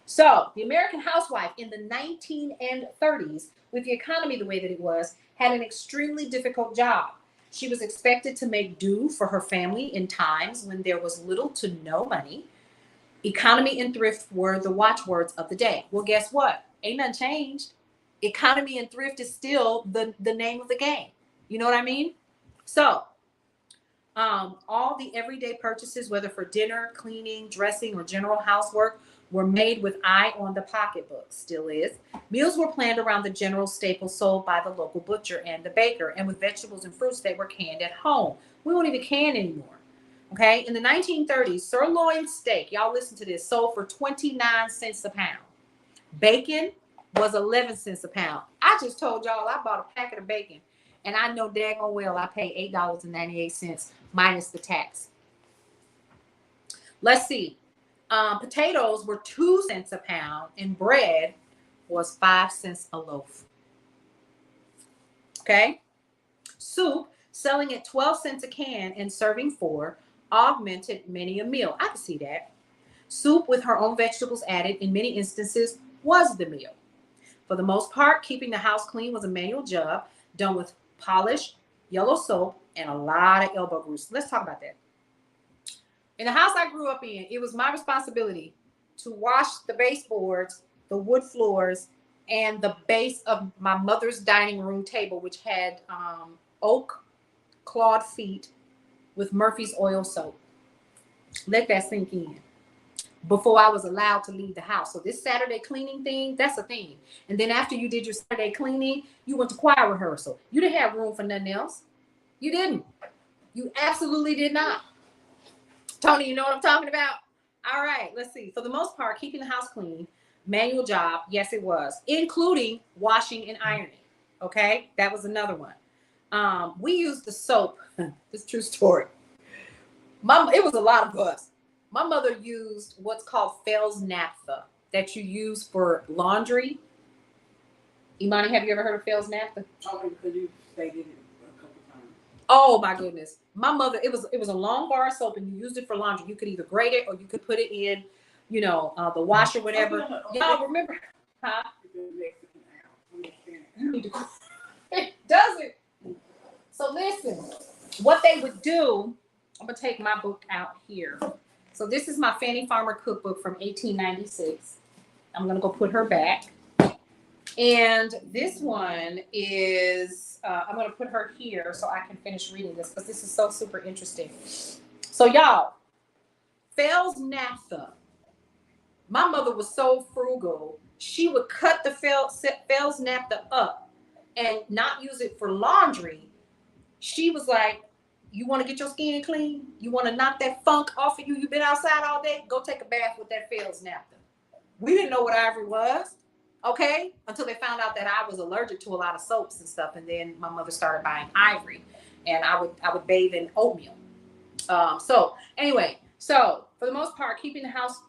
So the American housewife in the 1930s, with the economy the way that it was, had an extremely difficult job. She was expected to make do for her family in times when there was little to no money. Economy and thrift were the watchwords of the day. Well, guess what? Ain't nothing changed. Economy and thrift is still the name of the game. You know what I mean? So all the everyday purchases, whether for dinner, cleaning, dressing, or general housework, were made with eye on the pocketbook. Still is. Meals were planned around the general staples sold by the local butcher and the baker, and with vegetables and fruits that were canned at home. We won't even can anymore. Okay. In the 1930s, sirloin steak, y'all listen to this, sold for 29 cents a pound. Bacon was 11 cents a pound. I just told y'all I bought a packet of bacon, and I know daggone well I paid $8.98 minus the tax. Let's see. Potatoes were 2 cents a pound, and bread was 5 cents a loaf. Okay. Soup, selling at 12 cents a can and serving 4, augmented many a meal. I can see that. Soup with her own vegetables added in many instances was the meal. For the most part, keeping the house clean was a manual job done with polish, yellow soap, and a lot of elbow grease. Let's talk about that. In the house I grew up in, it was my responsibility to wash the baseboards, the wood floors, and the base of my mother's dining room table, which had oak clawed feet with Murphy's oil soap. Let that sink in before I was allowed to leave the house. So this Saturday cleaning thing, that's a thing. And then after you did your Saturday cleaning, you went to choir rehearsal. You didn't have room for nothing else. You didn't. You absolutely did not. Tony, you know what I'm talking about? All right, let's see. For the most part, keeping the house clean, manual job, yes, it was, including washing and ironing. Okay, that was another one. We used the soap. This is a true story. It was a lot of us. My mother used what's called Fell's naphtha that you use for laundry. Imani, have you ever heard of Fell's naphtha? Oh, because you stated it a couple times. Oh my goodness. My mother, it was a long bar of soap and you used it for laundry. You could either grate it or you could put it in, the washer, whatever. Y'all remember? Huh? It doesn't. So listen, what they would do, I'm gonna take my book out here. So this is my Fannie Farmer cookbook from 1896. I'm gonna go put her back. And this one is, I'm gonna put her here so I can finish reading this because this is so super interesting. So y'all, Fell's naphtha. My mother was so frugal. She would cut the Fell's naphtha up and not use it for laundry. She was like, you want to get your skin clean? You want to knock that funk off of you? You've been outside all day? Go take a bath with that Fell's naphtha. We didn't know what ivory was, okay? Until they found out that I was allergic to a lot of soaps and stuff. And then my mother started buying ivory. And I would bathe in oatmeal. So for the most part, keeping the house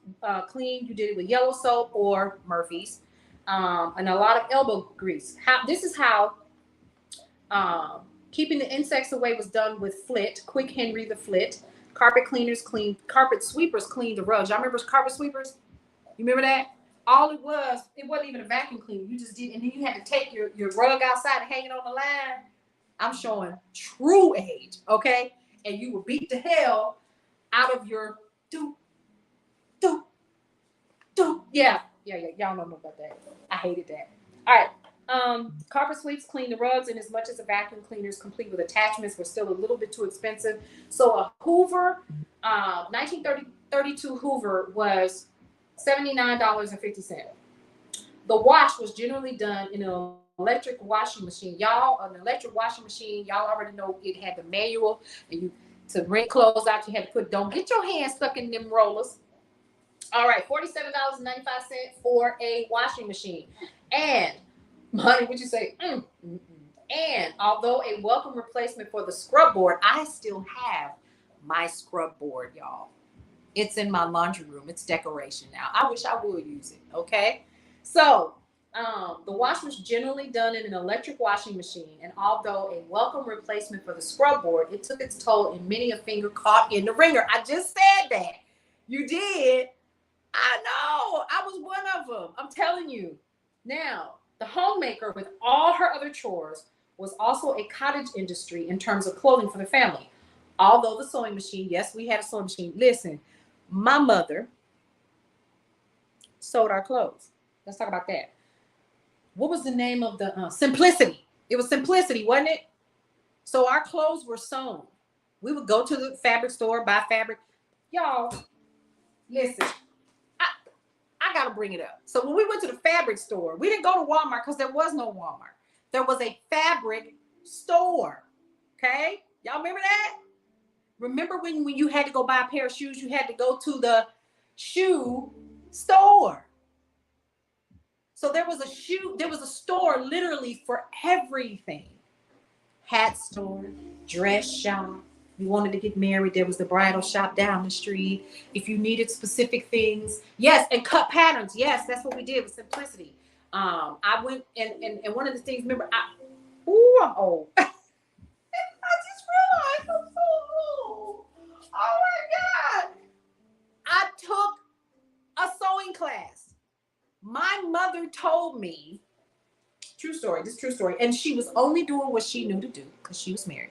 clean, you did it with yellow soap or Murphy's. And a lot of elbow grease. This is how keeping the insects away was done with Flit, Quick Henry the Flit. Carpet sweepers cleaned the rugs. Y'all remember carpet sweepers? You remember that? It wasn't even a vacuum cleaner. You just did, and then you had to take your rug outside and hang it on the line. I'm showing true age, okay? And you would beat the hell out of your do. Yeah. Y'all don't know about that. I hated that. All right. Carpet sweeps clean the rugs, and as much as the vacuum cleaners complete with attachments were still a little bit too expensive. So a Hoover, 1932 Hoover was $79.50. The wash was generally done in an electric washing machine. Y'all, an electric washing machine, y'all already know it had the manual, and to wring clothes out, you had to don't get your hands stuck in them rollers. All right, $47.95 for a washing machine. And honey, what'd you say? And although a welcome replacement for the scrub board, I still have my scrub board, y'all. It's in my laundry room. It's decoration now. I wish I would use it, okay? So the wash was generally done in an electric washing machine, and although a welcome replacement for the scrub board, it took its toll in many a finger caught in the wringer. I just said that. You did. I know. I was one of them. I'm telling you. Now, the homemaker, with all her other chores, was also a cottage industry in terms of clothing for the family. Although the sewing machine, yes, we had a sewing machine. Listen, my mother sewed our clothes. Let's talk about that. What was the name of the Simplicity? It was Simplicity, wasn't it? So our clothes were sewn. We would go to the fabric store, buy fabric. Y'all, listen. I got to bring it up. So when we went to the fabric store, we didn't go to Walmart because there was no Walmart. There was a fabric store. Okay? Y'all remember that? Remember when you had to go buy a pair of shoes, you had to go to the shoe store. So there was a store literally for everything. Hat store, dress shop. You wanted to get married, there was the bridal shop down the street. If you needed specific things, yes, and cut patterns, yes, that's what we did with Simplicity. I went and one of the things, remember, I'm old. I just realized I'm so old. Oh my God. I took a sewing class. My mother told me, true story, and she was only doing what she knew to do because she was married.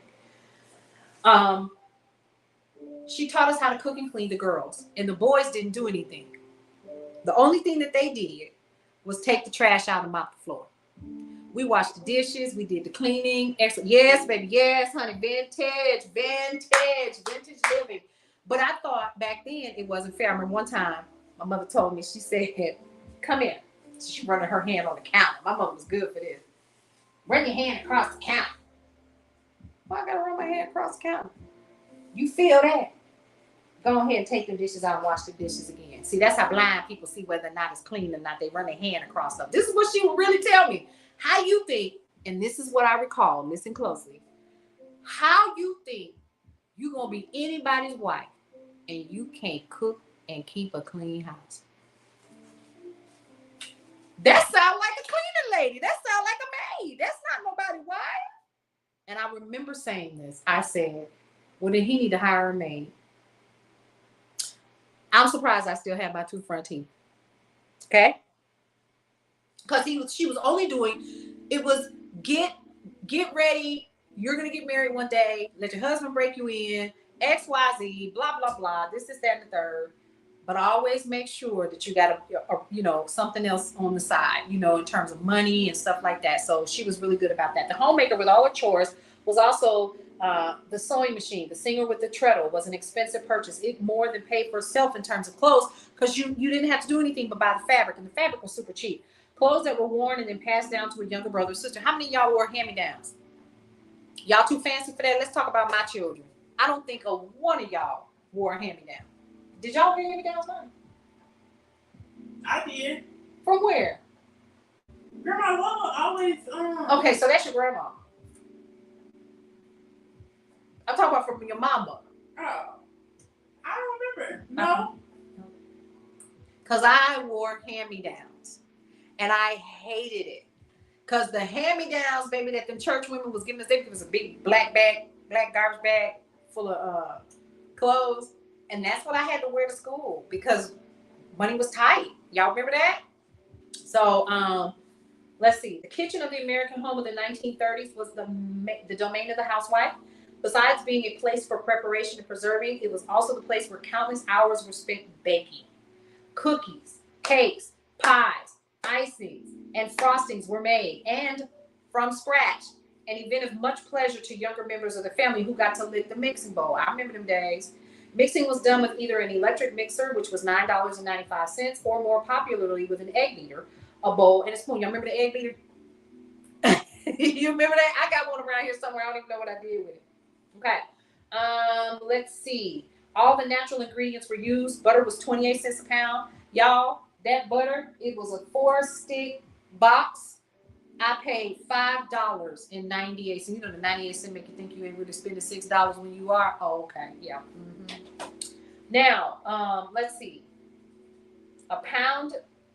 She taught us how to cook and clean, the girls, and the boys didn't do anything. The only thing that they did was take the trash out and mop the floor. We washed the dishes, we did the cleaning. Yes, baby, yes, honey, vintage living. But I thought back then it wasn't fair. I remember one time my mother told me, she said, come here. She running her hand on the counter. My mother was good for this. Run your hand across the counter. Why I gotta run my hand across the counter? You feel that? Go ahead and take the dishes out and wash the dishes again. See, that's how blind people see whether or not it's clean or not. They run their hand across stuff. This is what she would really tell me. How you think, and this is what I recall, listen closely. How you think you gonna be anybody's wife and you can't cook and keep a clean house? That sound like a cleaning lady. That sound like a maid. That's not nobody's wife. And I remember saying this. I said, well, then he need to hire a maid. I'm surprised I still have my 2 front teeth. Okay? Because she was only doing, it was get ready, you're gonna get married one day, let your husband break you in, XYZ, blah, blah, blah, this, that, and the third. But always make sure that you got something else on the side, in terms of money and stuff like that. So she was really good about that. The homemaker with all her chores was also the sewing machine. The singer with the treadle was an expensive purchase. It more than paid for itself in terms of clothes, because you didn't have to do anything but buy the fabric, and the fabric was super cheap. Clothes that were worn and then passed down to a younger brother or sister. How many of y'all wore hand-me-downs? Y'all too fancy for that? Let's talk about my children. I don't think a one of y'all wore a hand-me-down. Did y'all wear hand-me-downs, honey? I did. From where? Grandma Lola always. Okay, so that's your grandma. I'm talking about from your mama. Oh, I don't remember. No. Because I wore hand-me-downs, and I hated it. Because the hand-me-downs, baby, that them church women was giving us, they gave us a big black garbage bag full of clothes. And that's what I had to wear to school because money was tight. Y'all remember that? So let's see. The kitchen of the American home of the 1930s was the domain of the housewife. Besides being a place for preparation and preserving, it was also the place where countless hours were spent baking. Cookies, cakes, pies, icings, and frostings were made, and from scratch. An event of much pleasure to younger members of the family who got to lick the mixing bowl. I remember them days. Mixing was done with either an electric mixer, which was $9.95, or more popularly with an egg beater, a bowl, and a spoon. Y'all remember the egg beater? You remember that? I got one around here somewhere. I don't even know what I did with it. Okay. Let's see. All the natural ingredients were used. Butter was 28 cents a pound. Y'all, that butter, it was a 4-stick box. I paid $5.98. You know the 98 cents make you think you ain't really spending $6 when you are. Oh, okay. Yeah. Mm-hmm. Now, let's see. A pound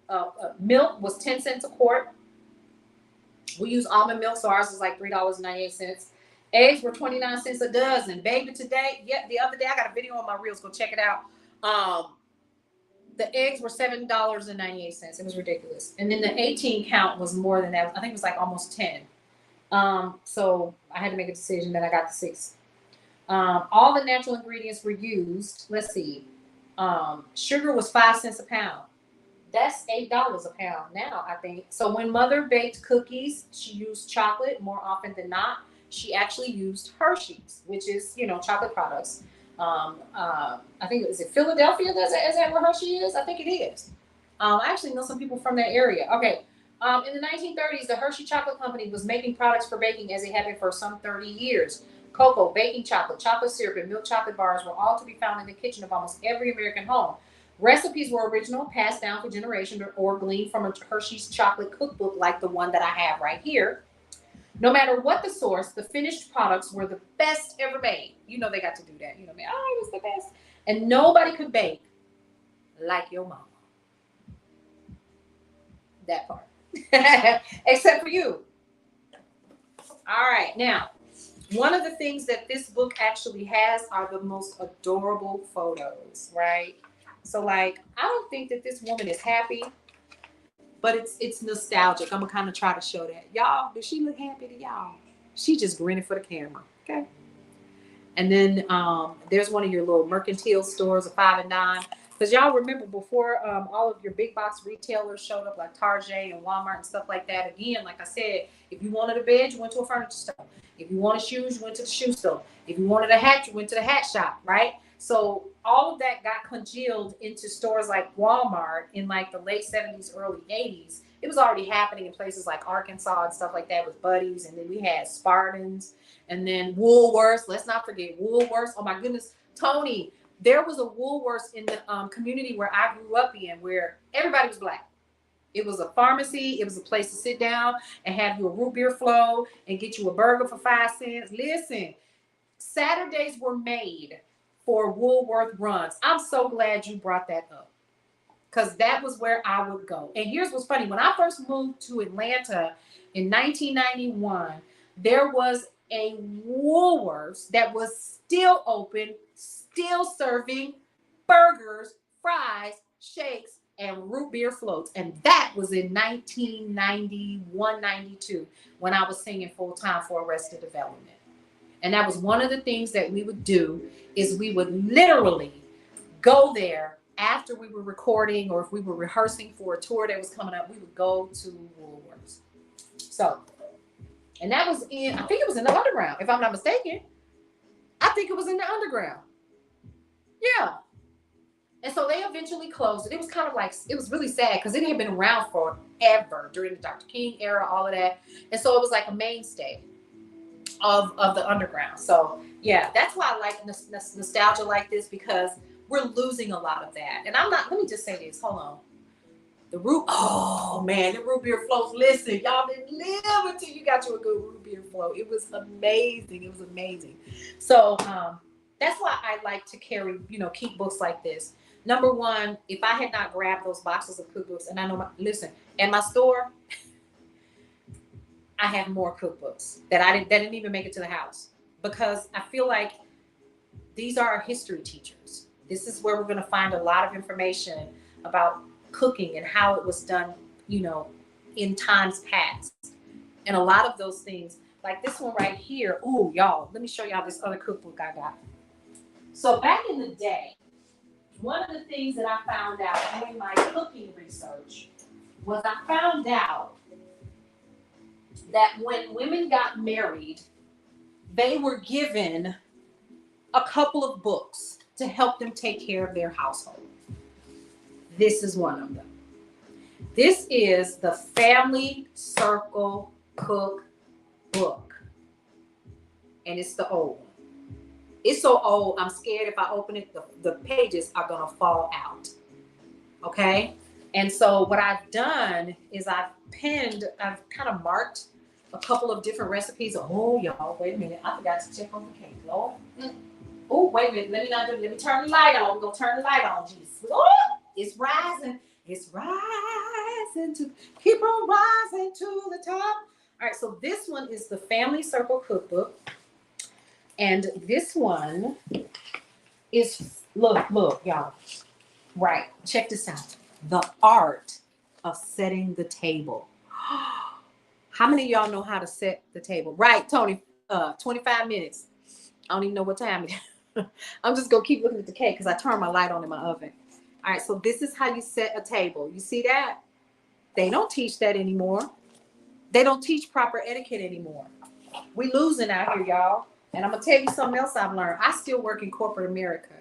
of milk was 10 cents a quart. We use almond milk, so ours is like $3.98. Eggs were 29 cents a dozen. Baby, today, the other day, I got a video on my reels. Go check it out. The eggs were $7.98. It was ridiculous. And then the 18 count was more than that. I think it was like almost 10. So I had to make a decision that I got the 6. All the natural ingredients were used. Let's see. Sugar was 5 cents a pound. That's $8 a pound now, I think. So when mother baked cookies, she used chocolate more often than not. She actually used Hershey's, which is, chocolate products. I think is it Philadelphia? Is that where Hershey is? I think it is. I actually know some people from that area. Okay. In the 1930s, the Hershey Chocolate Company was making products for baking as it had been for some 30 years. Cocoa, baking chocolate, chocolate syrup, and milk chocolate bars were all to be found in the kitchen of almost every American home. Recipes were original, passed down for generations, or gleaned from a Hershey's chocolate cookbook like the one that I have right here. No matter what the source, the finished products were the best ever made. They got to do that. It was the best. And nobody could bake like your mama. That part. Except for you. All right. Now, one of the things that this book actually has are the most adorable photos, right? So, I don't think that this woman is happy, but it's nostalgic. I'm going to kind of try to show that. Y'all, does she look happy to y'all? She just grinning for the camera, okay? And then there's one of your little mercantile stores, a 5 and dime. Because y'all remember before all of your big box retailers showed up, like Target and Walmart and stuff like that. Again, like I said, if you wanted a bed, you went to a furniture store. If you wanted shoes, you went to the shoe store. If you wanted a hat, you went to the hat shop, right? So all of that got congealed into stores like Walmart in like the late 70s, early 80s. It was already happening in places like Arkansas and stuff like that with Buddies. And then we had Spartans and then Woolworths. Let's not forget Woolworths. Oh my goodness, Tony. There was a Woolworths in the community where I grew up in where everybody was black. It was a pharmacy. It was a place to sit down and have you a root beer flow and get you a burger for 5 cents. Listen, Saturdays were made for Woolworth runs. I'm so glad you brought that up, because that was where I would go. And here's what's funny. When I first moved to Atlanta in 1991, there was a Woolworths that was still open, still serving burgers, fries, shakes, and root beer floats. And that was in 1991, 92, when I was singing full time for Arrested Development. And that was one of the things that we would do, is we would literally go there after we were recording, or if we were rehearsing for a tour that was coming up, we would go to Woolworths. So, and that was in, I think it was in the underground, if I'm not mistaken. I think it was in the underground. Yeah. And so they eventually closed it. It was kind of like, it was really sad because it had been around forever during the Dr. King era, all of that. And so it was like a mainstay of the underground. So yeah, that's why I like nostalgia like this, because we're losing a lot of that. And I'm not, let me just say this, hold on. The root, oh man, the root beer floats. Listen, y'all didn't live until you got you a good root beer float. It was amazing. It was amazing. So that's why I like to carry, keep books like this. Number one, if I had not grabbed those boxes of cookbooks, and I know, listen, at my store, I have more cookbooks that didn't even make it to the house, because I feel like these are our history teachers. This is where we're going to find a lot of information about cooking and how it was done, in times past. And a lot of those things, like this one right here. Oh, y'all, let me show y'all this other cookbook I got. So back in the day, one of the things that I found out doing my cooking research was I found out that when women got married, they were given a couple of books to help them take care of their household. This is one of them. This is the Family Circle Cookbook. And it's the old one. It's so old, I'm scared if I open it, the pages are going to fall out. Okay? And so what I've done is I've kind of marked a couple of different recipes. Oh, y'all, wait a minute. I forgot to check on the cake. Lord. Oh, wait a minute. Let me turn the light on. We're going to turn the light on. Jesus. Oh, it's rising. It's rising to keep on rising to the top. All right, so this one is the Family Circle Cookbook. And this one is, look, y'all. Right, check this out. The Art of Setting the Table. How many of y'all know how to set the table? Right, Tony, 25 minutes. I don't even know what time it is. I'm just going to keep looking at the cake because I turned my light on in my oven. All right, so this is how you set a table. You see that? They don't teach that anymore. They don't teach proper etiquette anymore. We losing out here, y'all. And I'm going to tell you something else I've learned. I still work in corporate America.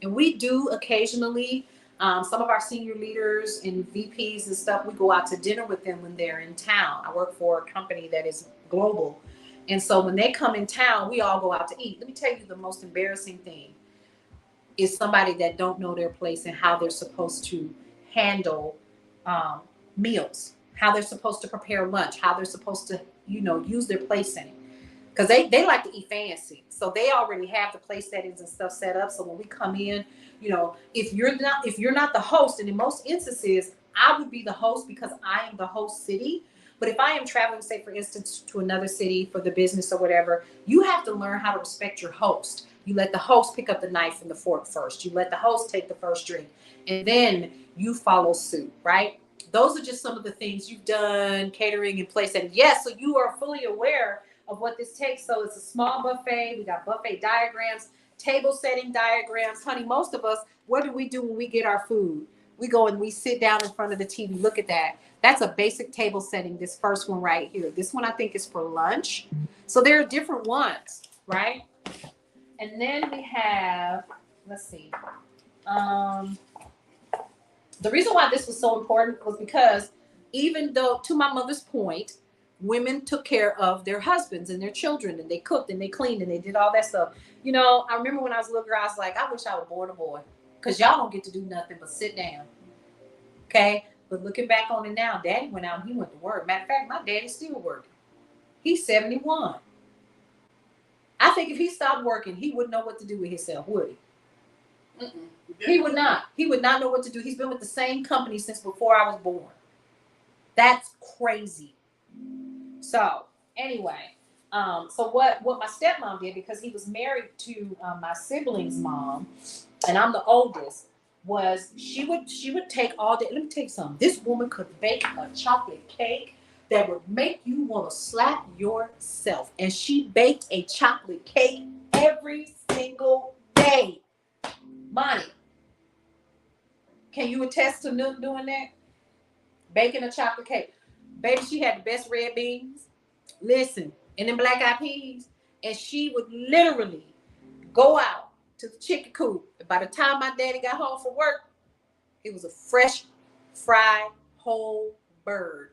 And we do occasionally, some of our senior leaders and VPs and stuff, we go out to dinner with them when they're in town. I work for a company that is global. And so when they come in town, we all go out to eat. Let me tell you the most embarrassing thing is somebody that don't know their place and how they're supposed to handle meals, how they're supposed to prepare lunch, how they're supposed to, use their place setting. Because they like to eat fancy. So they already have the place settings and stuff set up. So when we come in, if you're not the host, and in most instances, I would be the host because I am the host city. But if I am traveling, say, for instance, to another city for the business or whatever, you have to learn how to respect your host. You let the host pick up the knife and the fork first. You let the host take the first drink. And then you follow suit, right? Those are just some of the things you've done, catering and place setting. Yes, so you are fully aware of what this takes. So it's a small buffet. We got buffet diagrams, table setting diagrams. Honey, most of us, what do we do when we get our food? We go and we sit down in front of the TV. Look at that. That's a basic table setting, this first one right here. This one I think is for lunch. So there are different ones, right? And then we have, let's see. The reason why this was so important was because even though, to my mother's point, women took care of their husbands and their children, and they cooked and they cleaned and they did all that stuff. I remember when I was a little girl, I was like, I wish I was born a boy, because y'all don't get to do nothing but sit down. Okay? But looking back on it now, Daddy went out and he went to work. Matter of fact, my daddy's still working. He's 71. I think if he stopped working, he wouldn't know what to do with himself, would he? Mm-mm. He would not. He would not know what to do. He's been with the same company since before I was born. That's crazy. So anyway, so what my stepmom did, because he was married to my sibling's mom, and I'm the oldest, was she would take all day. Let me tell you something. This woman could bake a chocolate cake that would make you want to slap yourself. And she baked a chocolate cake every single day. Money. Can you attest to Nook doing that? Baking a chocolate cake. Baby, she had the best red beans. Listen, and then black eyed peas. And she would literally go out to the chicken coop. And by the time my daddy got home from work, it was a fresh, fried, whole bird,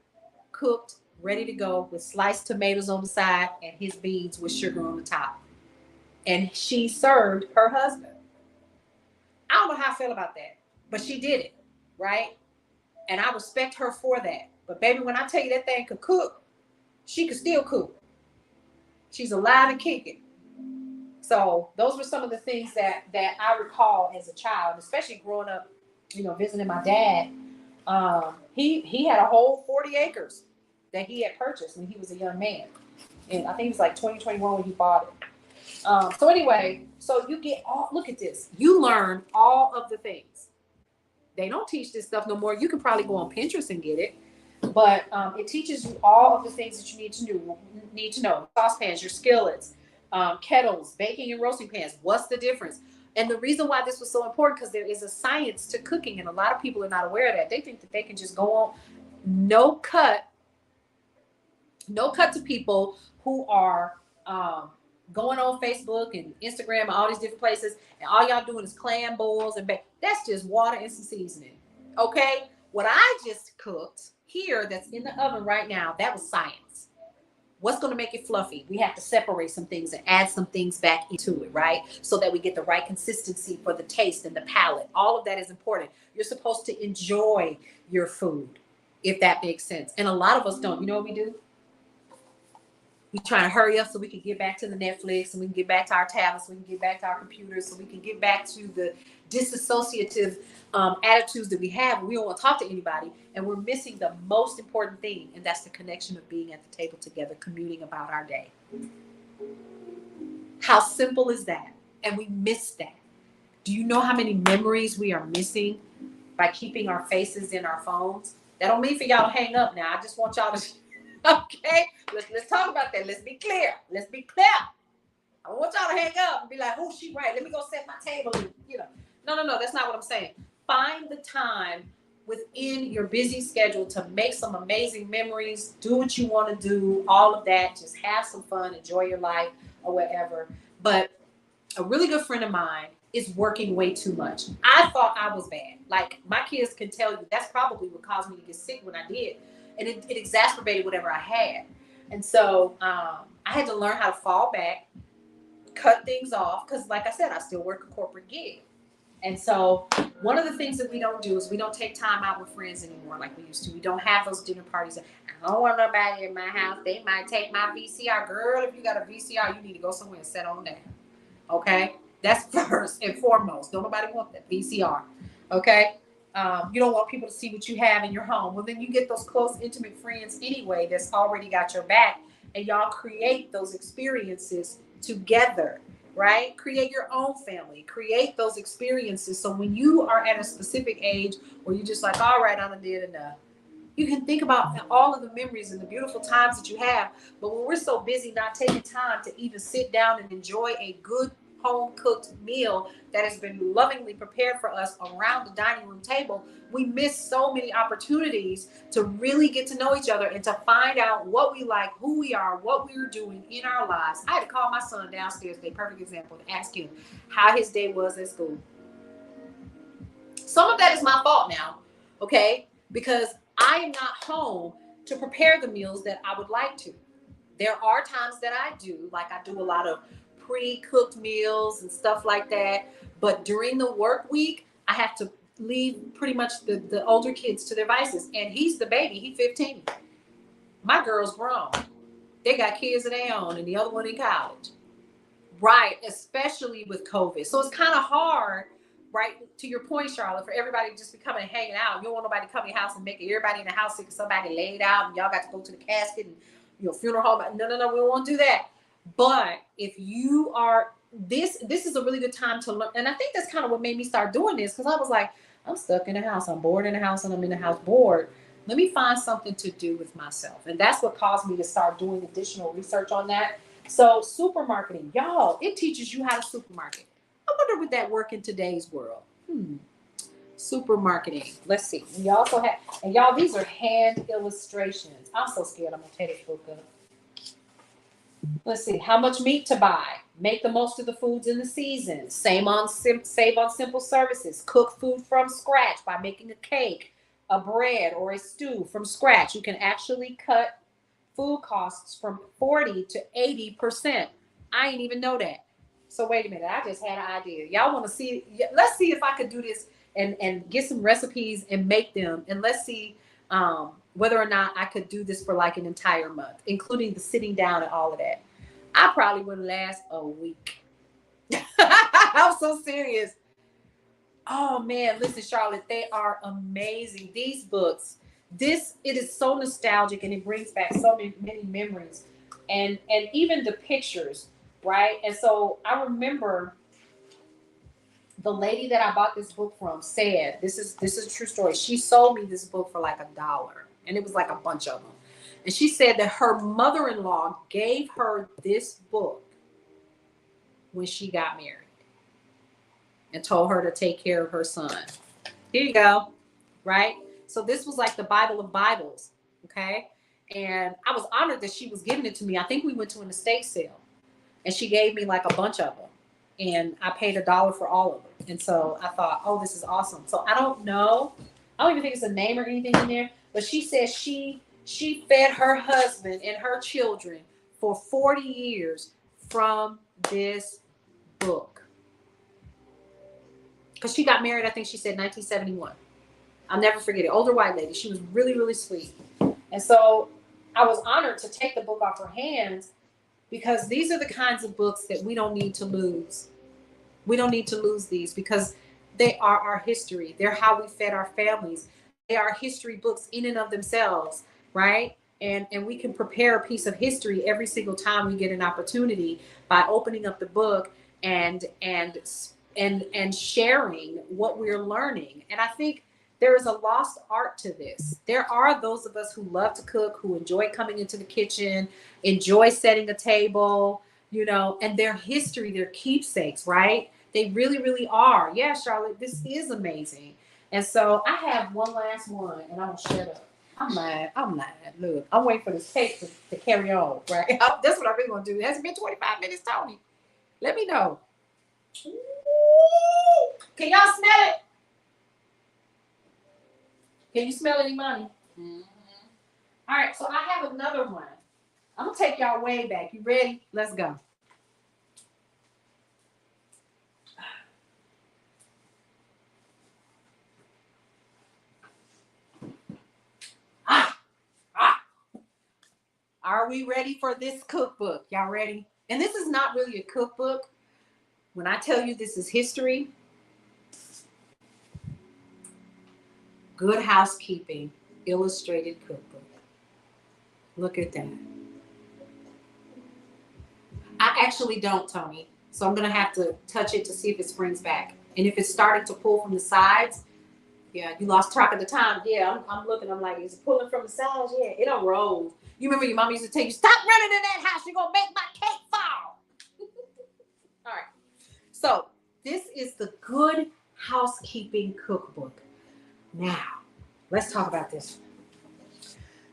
cooked, ready to go, with sliced tomatoes on the side and his beans with sugar on the top. And she served her husband. I don't know how I feel about that, but she did it, right? And I respect her for that. But baby, when I tell you that thing could cook, she could still cook. She's alive and kicking. So those were some of the things that I recall as a child, especially growing up, visiting my dad. He had a whole 40 acres that he had purchased when he was a young man. And I think it was like 2021 when he bought it. So anyway, so you get look at this. You learn all of the things. They don't teach this stuff no more. You can probably go on Pinterest and get it. But it teaches you all of the things that you need to know. Saucepans, your skillets, kettles, baking and roasting pans. What's the difference? And the reason why this was so important, because there is a science to cooking, and a lot of people are not aware of that. They think that they can just go on no cut to people who are going on Facebook and Instagram and all these different places, and all y'all doing is clam boils and that's just water and some seasoning. Okay? What I just cooked here that's in the oven right now, that was science. What's going to make it fluffy? We have to separate some things and add some things back into it, right? So that we get the right consistency for the taste and the palate. All of that is important. You're supposed to enjoy your food, if that makes sense. And a lot of us don't. You know what we do? We trying to hurry up so we can get back to the Netflix, and we can get back to our tablets, so we can get back to our computers, so we can get back to the disassociative attitudes that we have. We don't want to talk to anybody, and we're missing the most important thing, and that's the connection of being at the table together, communing about our day. How simple is that? And we miss that. Do you know how many memories we are missing by keeping our faces in our phones? That don't mean for y'all to hang up now. I just want y'all to... Okay, let's talk about that. Let's be clear. I don't want y'all to hang up and be like, "Oh, she right. Let me go set my table." And, no. That's not what I'm saying. Find the time within your busy schedule to make some amazing memories. Do what you want to do. All of that. Just have some fun. Enjoy your life or whatever. But a really good friend of mine is working way too much. I thought I was bad. Like, my kids can tell you that's probably what caused me to get sick when I did. And it exacerbated whatever I had. And so I had to learn how to fall back, cut things off, because like I said, I still work a corporate gig. And so one of the things that we don't do is we don't take time out with friends anymore like we used to. We don't have those dinner parties. I don't want nobody in my house. They might take my VCR. Girl, if you got a VCR, you need to go somewhere and sit on down. Okay? That's first and foremost. Don't nobody want that VCR. Okay? You don't want people to see what you have in your home. Well, then you get those close, intimate friends anyway that's already got your back, and y'all create those experiences together, right? Create your own family. Create those experiences so when you are at a specific age where you're just like, all right, I done did enough, you can think about all of the memories and the beautiful times that you have. But when we're so busy not taking time to even sit down and enjoy a good home-cooked meal that has been lovingly prepared for us around the dining room table, we miss so many opportunities to really get to know each other and to find out what we like, who we are, what we're doing in our lives. I had to call my son downstairs today, perfect example, to ask him how his day was at school. Some of that is my fault now, okay? Because I am not home to prepare the meals that I would like to. There are times that I do, like I do a lot of pre-cooked meals and stuff like that. But during the work week, I have to leave pretty much the older kids to their vices. And he's the baby. He's 15. My girl's grown. They got kids of their own and the other one in college. Right, especially with COVID. So it's kind of hard, right? To your point, Charlotte, for everybody to just be coming and hanging out. You don't want nobody to come to your house and make everybody in the house sick. Somebody laid out and y'all got to go to the casket and funeral home. No, no, no, we don't want to do that. But if you are this is a really good time to learn. And I think that's kind of what made me start doing this, because I was like, I'm stuck in the house. I'm bored in the house, and I'm in the house bored. Let me find something to do with myself. And that's what caused me to start doing additional research on that. So supermarketing, y'all, it teaches you how to supermarket. I wonder would that work in today's world? Supermarketing. Let's see. We also have, and y'all, these are hand illustrations. I'm so scared I'm gonna tear this book up. Let's see. How much meat to buy? Make the most of the foods in the season. Save on simple services. Cook food from scratch by making a cake, a bread, or a stew from scratch. You can actually cut food costs from 40 to 80%. I didn't even know that. So wait a minute, I just had an idea. Y'all want to see? Let's see if I could do this and get some recipes and make them, and let's see whether or not I could do this for like an entire month, including the sitting down and all of that. I probably wouldn't last a week. I'm so serious. Oh man, listen, Charlotte, they are amazing. These books, it is so nostalgic, and it brings back so many memories, and even the pictures, right? And so I remember the lady that I bought this book from said, this is a true story. She sold me this book for like $1, and it was like a bunch of them. And she said that her mother-in-law gave her this book when she got married and told her to take care of her son. Here you go, right? So this was like the Bible of Bibles, okay? And I was honored that she was giving it to me. I think we went to an estate sale, and she gave me like a bunch of them, and I paid $1 for all of them. And so I thought, oh, this is awesome. So I don't know. I don't even think it's a name or anything in there, but she says she fed her husband and her children for 40 years from this book. Because she got married, I think she said 1971. I'll never forget it. Older white lady. She was really, really sweet. And so I was honored to take the book off her hands, because these are the kinds of books that we don't need to lose. We don't need to lose these, because they are our history. They're how we fed our families. They are history books in and of themselves, right? And we can prepare a piece of history every single time we get an opportunity by opening up the book and sharing what we're learning. And I think there is a lost art to this. There are those of us who love to cook, who enjoy coming into the kitchen, enjoy setting a table, and their history, their keepsakes, right? They really, really are. Yeah, Charlotte, this is amazing. And so I have one last one, and I'm going to shut up. I'm lying. Look, I'm waiting for this cake to carry on, right? That's what I really want to do. It hasn't been 25 minutes, Tony. Let me know. Ooh, can y'all smell it? Can you smell any money? Mm-hmm. All right, so I have another one. I'm going to take y'all way back. You ready? Let's go. Are we ready for this cookbook? Y'all ready? And this is not really a cookbook. When I tell you this is history, Good Housekeeping Illustrated Cookbook. Look at that. I actually don't, Tony. So I'm going to have to touch it to see if it springs back. And if it's starting to pull from the sides, yeah, you lost track of the time. Yeah, I'm looking. I'm like, is it pulling from the sides? Yeah, it don't roll. You remember your mom used to tell you, stop running in that house. You're going to make my cake fall. All right. So this is the Good Housekeeping Cookbook. Now, let's talk about this.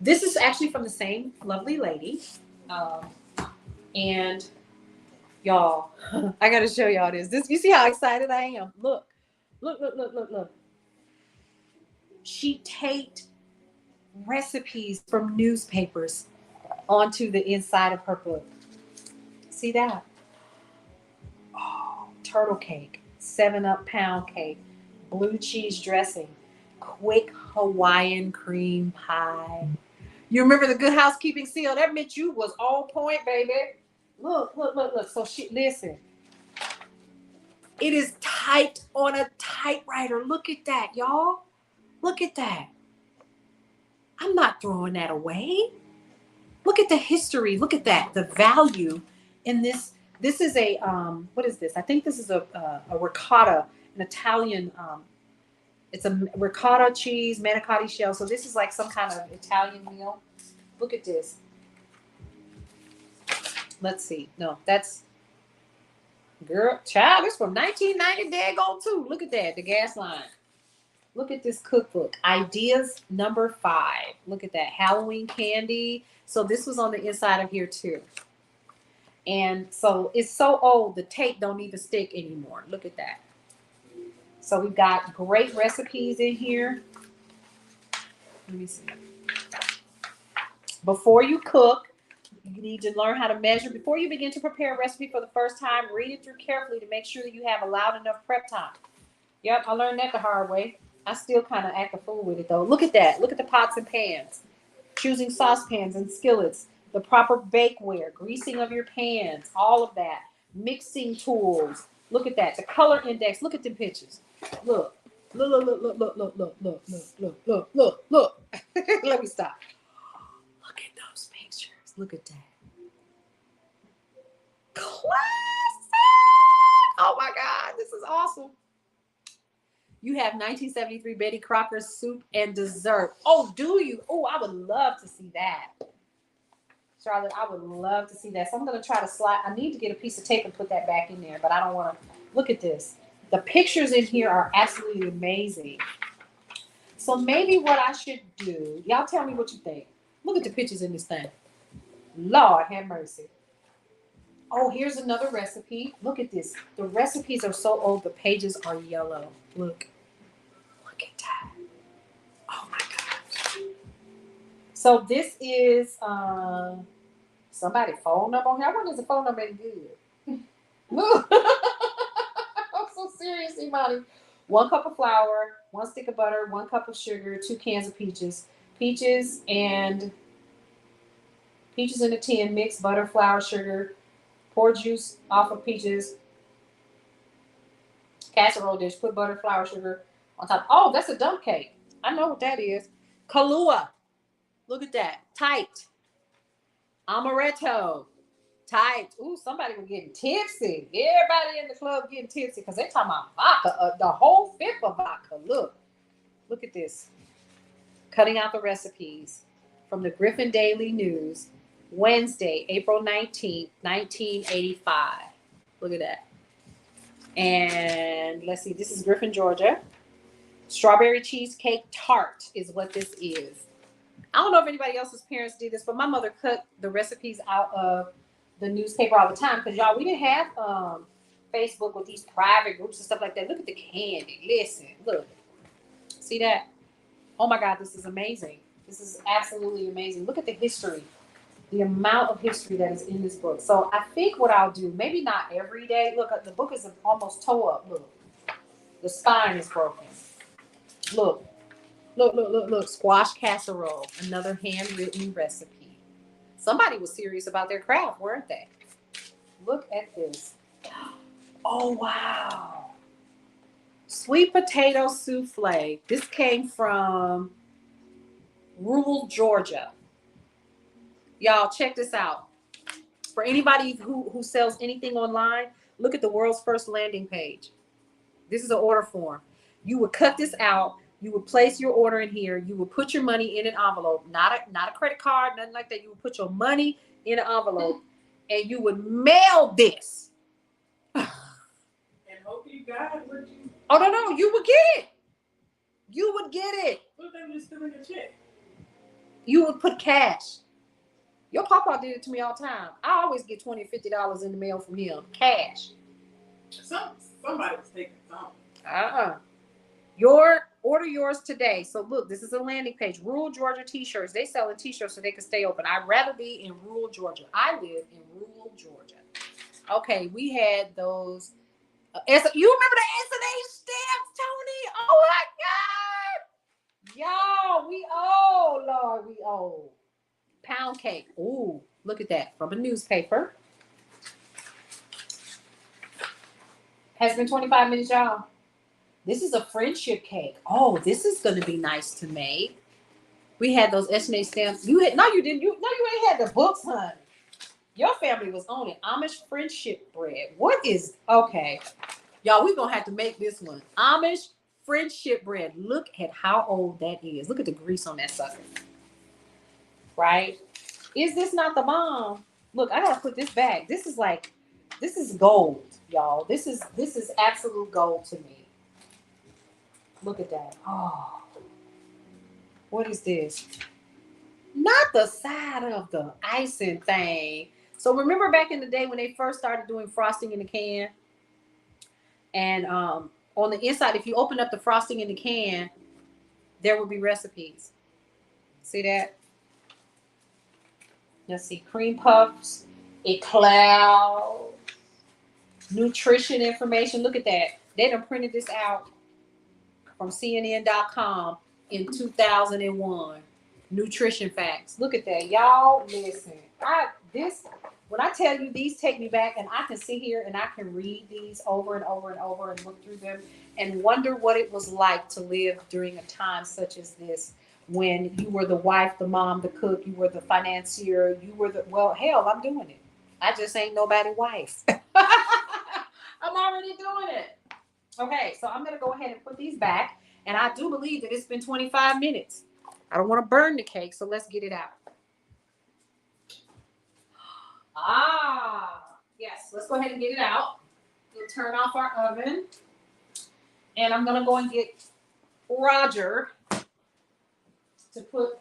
This is actually from the same lovely lady. And y'all, I got to show y'all this. You see how excited I am? Look. She taped recipes from newspapers onto the inside of her book. See that? Oh, turtle cake, 7-Up pound cake, blue cheese dressing, quick Hawaiian cream pie. You remember the Good Housekeeping seal? That meant you was on point, baby. Look. So listen. It is typed on a typewriter. Look at that, y'all. Look at that. I'm not throwing that away. Look at the history. Look at that. The value in this. This is a what is this? I think this is a ricotta, an Italian. It's a ricotta cheese manicotti shell. So this is like some kind of Italian meal. Look at this. Let's see. No, that's girl, child. This from 1990. Daggone too. Look at that. The gas line. Look at this cookbook. Ideas number 5. Look at that. Halloween candy. So this was on the inside of here too. And so it's so old, the tape don't even stick anymore. Look at that. So we've got great recipes in here. Let me see. Before you cook, you need to learn how to measure. Before you begin to prepare a recipe for the first time, read it through carefully to make sure that you have allowed enough prep time. Yep, I learned that the hard way. I still kind of act a fool with it though. Look at that. Look at the pots and pans. Choosing saucepans and skillets, the proper bakeware, greasing of your pans, all of that. Mixing tools. Look at that. The color index. Look at the pictures. Look. Look. Let me stop. Look at those pictures. Look at that. Classic. Oh my God, this is awesome. You have 1973 Betty Crocker soup and dessert. Oh, do you? Oh, I would love to see that. Charlotte, I would love to see that. So I'm going to try to slide. I need to get a piece of tape and put that back in there, but I don't want to. Look at this. The pictures in here are absolutely amazing. So maybe what I should do, y'all tell me what you think. Look at the pictures in this thing. Lord have mercy. Oh, here's another recipe. Look at this. The recipes are so old, the pages are yellow. Look at that. Oh my gosh. So this is somebody phone number on here. I wonder if the phone number ain't good. Look. I'm so serious, Imani. 1 cup of flour, 1 stick of butter, 1 cup of sugar, 2 cans of peaches. Peaches in a tin, mix butter, flour, sugar. Pour juice off of peaches. Casserole dish. Put butter, flour, sugar on top. Oh, that's a dump cake. I know what that is. Kahlua. Look at that. Tight. Amaretto. Tight. Ooh, somebody was getting tipsy. Everybody in the club getting tipsy because they're talking about vodka. The whole fifth of vodka. Look at this. Cutting out the recipes from the Griffin Daily News. Wednesday, April 19th, 1985. Look at that. And let's see, this is Griffin, Georgia. Strawberry cheesecake tart is what this is. I don't know if anybody else's parents did this, but my mother cut the recipes out of the newspaper all the time because, y'all, we didn't have Facebook with these private groups and stuff like that. Look at the candy. Listen, look. See that? Oh, my God, this is amazing. This is absolutely amazing. Look at the history. The amount of history that is in this book. So I think what I'll do, maybe not every day. Look, the book is almost tore up. Look. The spine is broken. Look. Squash casserole. Another handwritten recipe. Somebody was serious about their craft, weren't they? Look at this. Oh, wow. Sweet potato souffle. This came from rural Georgia. Y'all, check this out. For anybody who sells anything online, look at the world's first landing page. This is an order form. You would cut this out. You would place your order in here. You would put your money in an envelope, not a credit card, nothing like that. You would put your money in an envelope, and you would mail this. And hope you got what you. Oh no, you would get it. You would get it. What if they just send a check? You would put cash. Your papa did it to me all the time. I always get $20, $50 in the mail from him. Cash. Somebody's taking something. Order yours today. So look, this is a landing page. Rural Georgia t-shirts. They sell t-shirts so they can stay open. I'd rather be in rural Georgia. I live in rural Georgia. Okay, we had those. You remember the S&H stamps, Tony? Oh my God. Y'all, we old, Lord, we old. Pound cake. Ooh, look at that. From a newspaper. Has been 25 minutes, y'all. This is a friendship cake. Oh, this is gonna be nice to make. We had those S&A stamps. You had no, you didn't. You ain't had the books, honey. Your family was on it. Amish friendship bread. What is okay, y'all? We gonna have to make this one. Amish friendship bread. Look at how old that is. Look at the grease on that sucker. Right? Is this not the bomb? Look, I gotta put this back. This is gold, y'all. This is absolute gold to me. Look at that. Oh, what is this? Not the side of the icing thing. So remember back in the day when they first started doing frosting in the can, and on the inside, if you open up the frosting in the can, there would be recipes. See that? Let's see, cream puffs, eclairs, nutrition information. Look at that. They done printed this out from CNN.com in 2001. Nutrition facts. Look at that. Y'all listen. When I tell you these take me back, and I can sit here and I can read these over and over and over and look through them and wonder what it was like to live during a time such as this, when you were the wife, the mom, the cook, you were the financier, you were hell, I'm doing it. I just ain't nobody wife. I'm already doing it. Okay, so I'm gonna go ahead and put these back. And I do believe that it's been 25 minutes. I don't want to burn the cake, so let's get it out. Yes, let's go ahead and get it out. We'll turn off our oven. And I'm gonna go and get Roger to put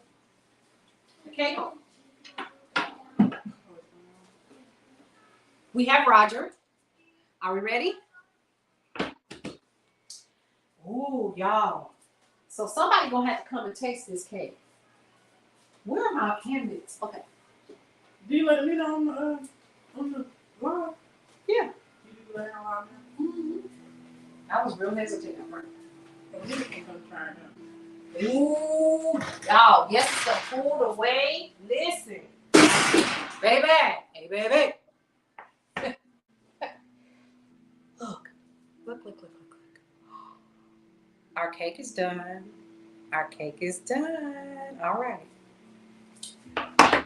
the cake on. We have Roger. Are we ready? Ooh, y'all. So somebody gonna have to come and taste this cake. Where are my candidates? Okay. Do you let me know on the live? Yeah. You do that on live? Mm-hmm. I was real hesitant at first. Ooh, y'all, yes, it's pulled away. Listen, baby, hey, baby. Look. Our cake is done. Our cake is done. All right.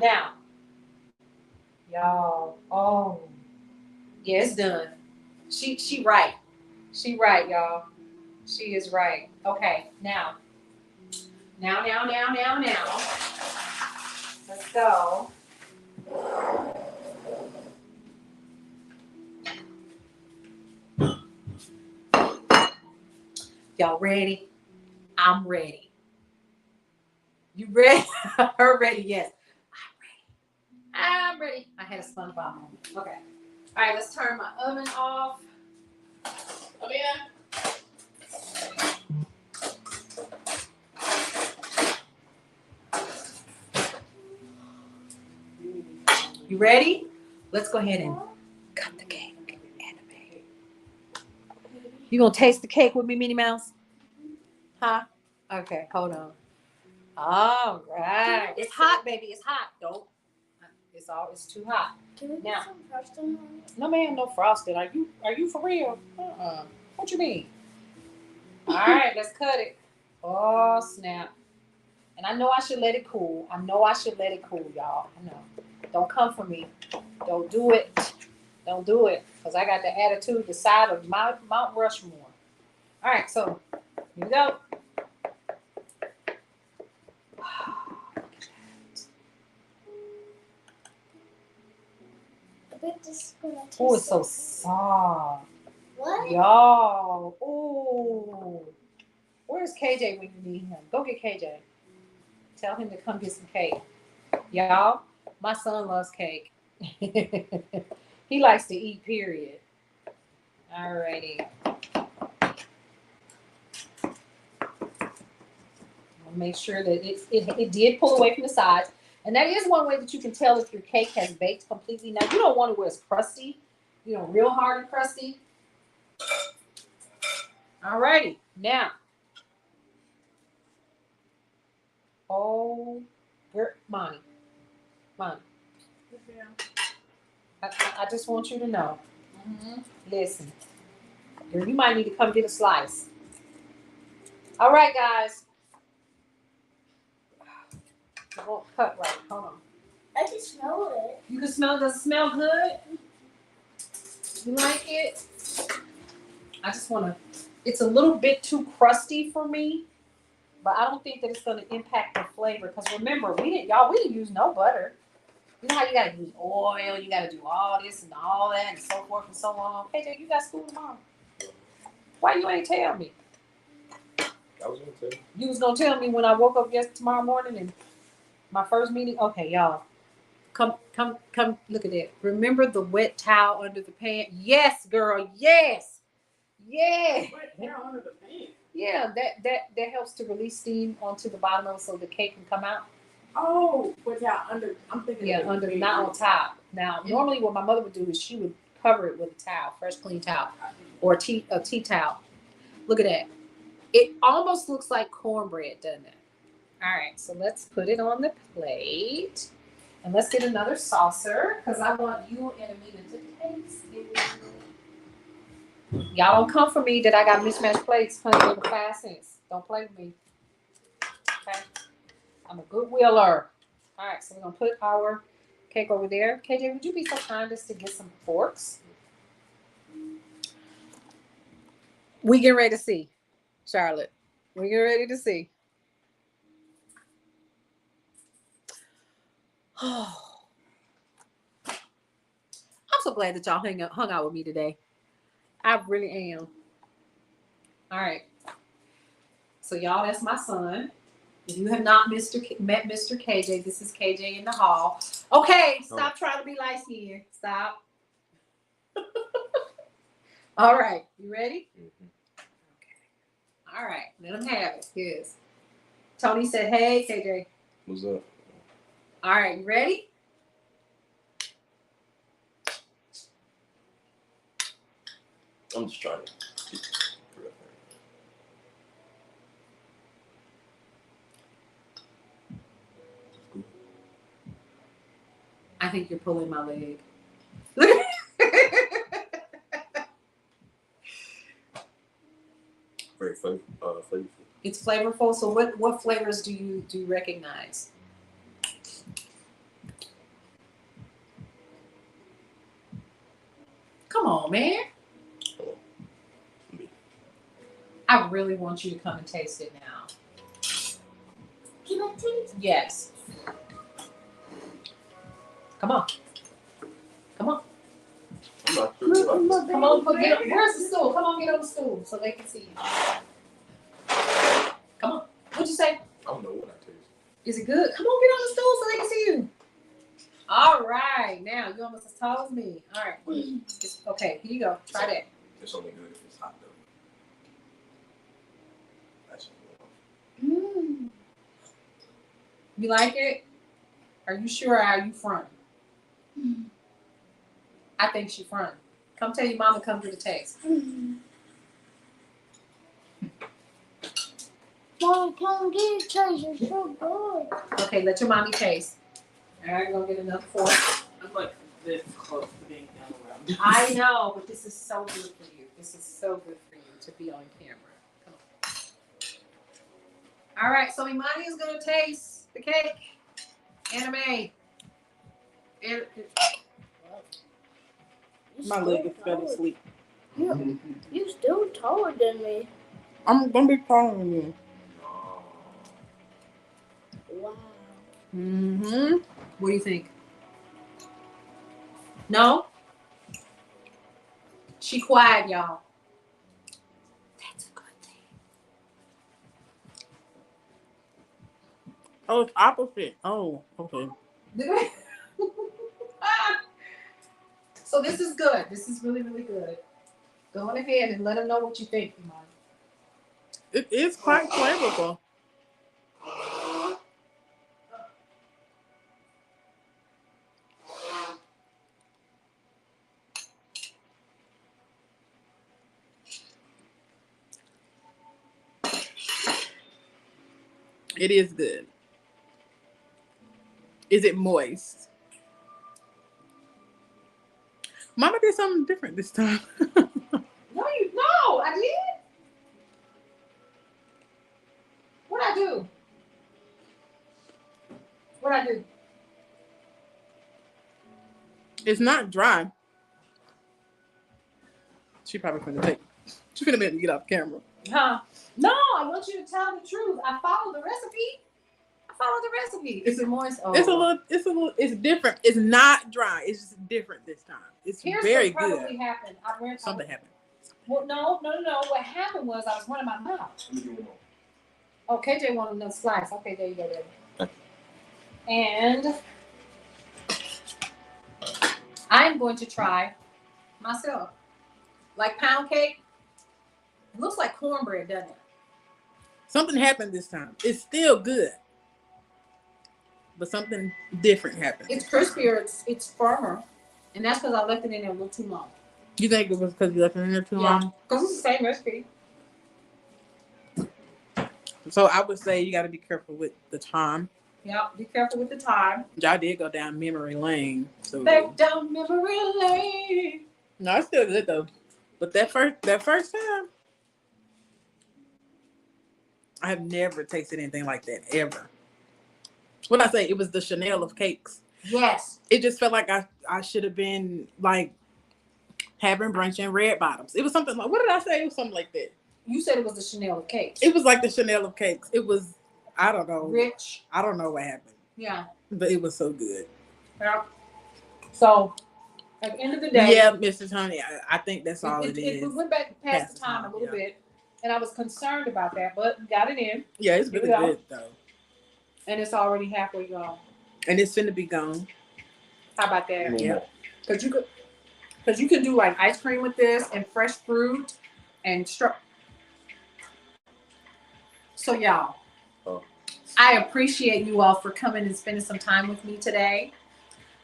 Now, y'all. Oh, yeah, it's done. She right. She right, y'all. She is right. Okay, now. Let's go. Y'all ready? I'm ready. You ready? Her ready? Yes. I'm ready. I had a SpongeBob moment. Okay. All right, let's turn my oven off. Oh, yeah. You ready? Let's go ahead and cut the cake. Animate. You gonna taste the cake with me, Minnie Mouse? Huh? Okay, hold on. All right. It's hot, baby. It's hot. Don't. It's too hot. Can we put some frosting on it? No, ma'am, no frosting. Are you for real? What you mean? All right, let's cut it. Oh, snap. And I know I should let it cool. Y'all. I know. Don't come for me. Don't do it. Because I got the attitude, the side of Mount Rushmore. All right, so here we go. Oh, it's so soft. What? Y'all. Oh. Where's KJ when you need him? Go get KJ. Tell him to come get some cake. Y'all, my son loves cake. He likes to eat, period. Alrighty. I'll make sure that it did pull away from the sides. And that is one way that you can tell if your cake has baked completely. Now, you don't want it where it's crusty, real hard and crusty. Alrighty, now. Oh, where, Monty? I just want you to know. Listen, Girl, you might need to come get a slice. All right, guys. It won't cut right. Hold on. I can smell it. You can smell it. Does it smell good? You like it? I just want to. It's a little bit too crusty for me, but I don't think that it's going to impact the flavor. Because remember, we didn't use no butter. You know how you gotta use oil, you gotta do all this and all that and so forth and so on. KJ, you got school tomorrow. Why you ain't tell me? I was gonna tell you. You was gonna tell me when I woke up tomorrow morning and my first meeting. Okay, y'all. Come look at that. Remember the wet towel under the pan? Yes, girl, yes. Yeah. What? They're under the pan. Yeah, that helps to release steam onto the bottom of it so the cake can come out. Oh, but yeah, under. I'm thinking. Yeah, under, not on top. Now, normally what my mother would do is she would cover it with a towel, fresh, clean towel, or a tea towel. Look at that. It almost looks like cornbread, doesn't it? All right, so let's put it on the plate. And let's get another saucer, because I want you and Amina to taste it. Y'all don't come for me that I got mismatched plates, honey, over 5 cents. Don't play with me. Okay? I'm a good wheeler. All right, so we're gonna put our cake over there. KJ, would you be so kind as to get some forks? We get ready to see, Charlotte. We get ready to see. Oh, I'm so glad that y'all hung out with me today. I really am. All right. So y'all, that's my son. If you have not met Mr. KJ, this is KJ in the hall. Okay, stop trying to be light skinned. Stop. All right, you ready? Mm-hmm. Okay. All right, let him have it. Yes. Tony said, "Hey, KJ." What's up? All right, you ready? I'm just trying to keep it real. I think you're pulling my leg. Very flavorful. It's flavorful. So what flavors do you recognize? Come on, man. I really want you to come and taste it now. Can I taste? Yes. Come on. Come on. I'm not sure. Come on, where's the stool? Come on, get on the stool so they can see you. Come on. What'd you say? I don't know what I taste. Is it good? Come on, get on the stool so they can see you. All right. Now, you're almost as tall as me. All right. Okay, here you go. Try that. It's only good if it's hot though. That's You like it? Are you sure? Or are you front? I think she front. Come tell your mama come to the taste. Mom, come get it, taste. It's so good. Okay, let your mommy taste. All right, we're gonna get another fork. I'm like this close to being down around. I know, but this is so good for you. This is so good for you to be on camera. Come on. All right, so Imani is gonna taste the cake. Anime. My leg is fell asleep. You still taller than me. I'm gonna be taller than you. Wow. Mm-hmm. What do you think? No? She quiet, y'all. That's a good thing. Oh, it's opposite. Oh, okay. So this is good. This is really, really good. Go on ahead and let them know what you think, Imani. It is quite flavorful. It is good. Is it moist? Mama did something different this time. No, What I do? It's not dry. She probably couldn't take. She finna make me get off camera. Huh? No, I want you to tell the truth. I followed the recipe. It's moist. Oh. It's a little. It's different. It's not dry. It's just different this time. It's Here's very what probably good. happened. Something happened. Well, no. What happened was I was running my mouth. Oh, KJ wanted another slice. Okay, there you go, baby. And I'm going to try myself. Like pound cake. It looks like cornbread, doesn't it? Something happened this time. It's still good, but something different happened. It's crispier. It's firmer, and that's because I left it in there a little too long. You think it was because you left it in there too long? Because it's the same recipe. So I would say you got to be careful with the time. Yeah, be careful with the time. Y'all did go down memory lane. So Back down memory lane. no, it's still good though. But that first time, I have never tasted anything like that ever. What I say, it was the Chanel of cakes. Yes. It just felt like I should have been like having brunch in red bottoms. It was something like, what did I say? It was something like that. You said it was the Chanel of cakes. It was like the Chanel of cakes. It was, I don't know. Rich. I don't know what happened. Yeah. But it was so good. Yeah. So, at the end of the day. Yeah, Mrs. Honey, I think that's all it is. It went back past the time a little bit. And I was concerned about that, but we got it in. Yeah, it's really good though. And it's already halfway gone. And it's finna be gone. How about that? Yeah. Because you can do like ice cream with this and fresh fruit and So y'all, I appreciate you all for coming and spending some time with me today.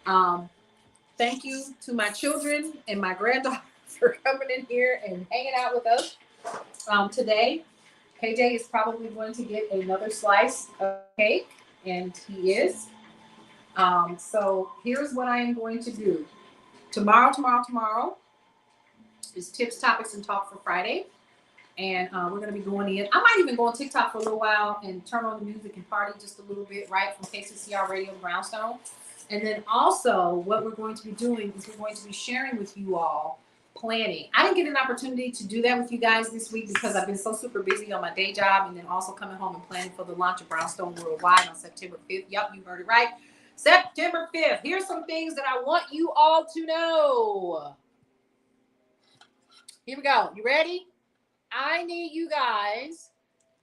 Thank you to my children and my granddaughter for coming in here and hanging out with us today. KJ is probably going to get another slice of cake, and he is. So here's what I am going to do. Tomorrow is Tips, Topics, and Talk for Friday. And we're going to be going in. I might even go on TikTok for a little while and turn on the music and party just a little bit, right, from KCCR Radio Brownstone. And then also what we're going to be doing is we're going to be sharing with you all planning. I didn't get an opportunity to do that with you guys this week because I've been so super busy on my day job and then also coming home and planning for the launch of Brownstone Worldwide on September 5th. Yep, you heard it right. September 5th. Here's some things that I want you all to know. Here we go. You ready? I need you guys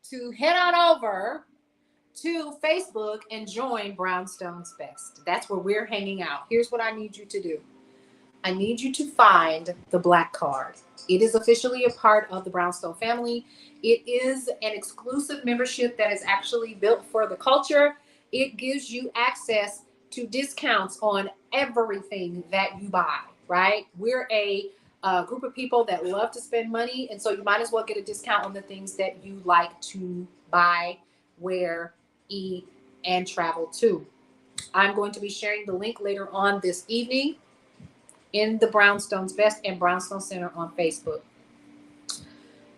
to head on over to Facebook and join Brownstones Best. That's where we're hanging out. Here's what I need you to do. I need you to find the black card. It is officially a part of the Brownstone family. It is an exclusive membership that is actually built for the culture. It gives you access to discounts on everything that you buy, right? We're a group of people that love to spend money, and so you might as well get a discount on the things that you like to buy, wear, eat, and travel to. I'm going to be sharing the link later on this evening in the Brownstones Best and Brownstone Center on Facebook.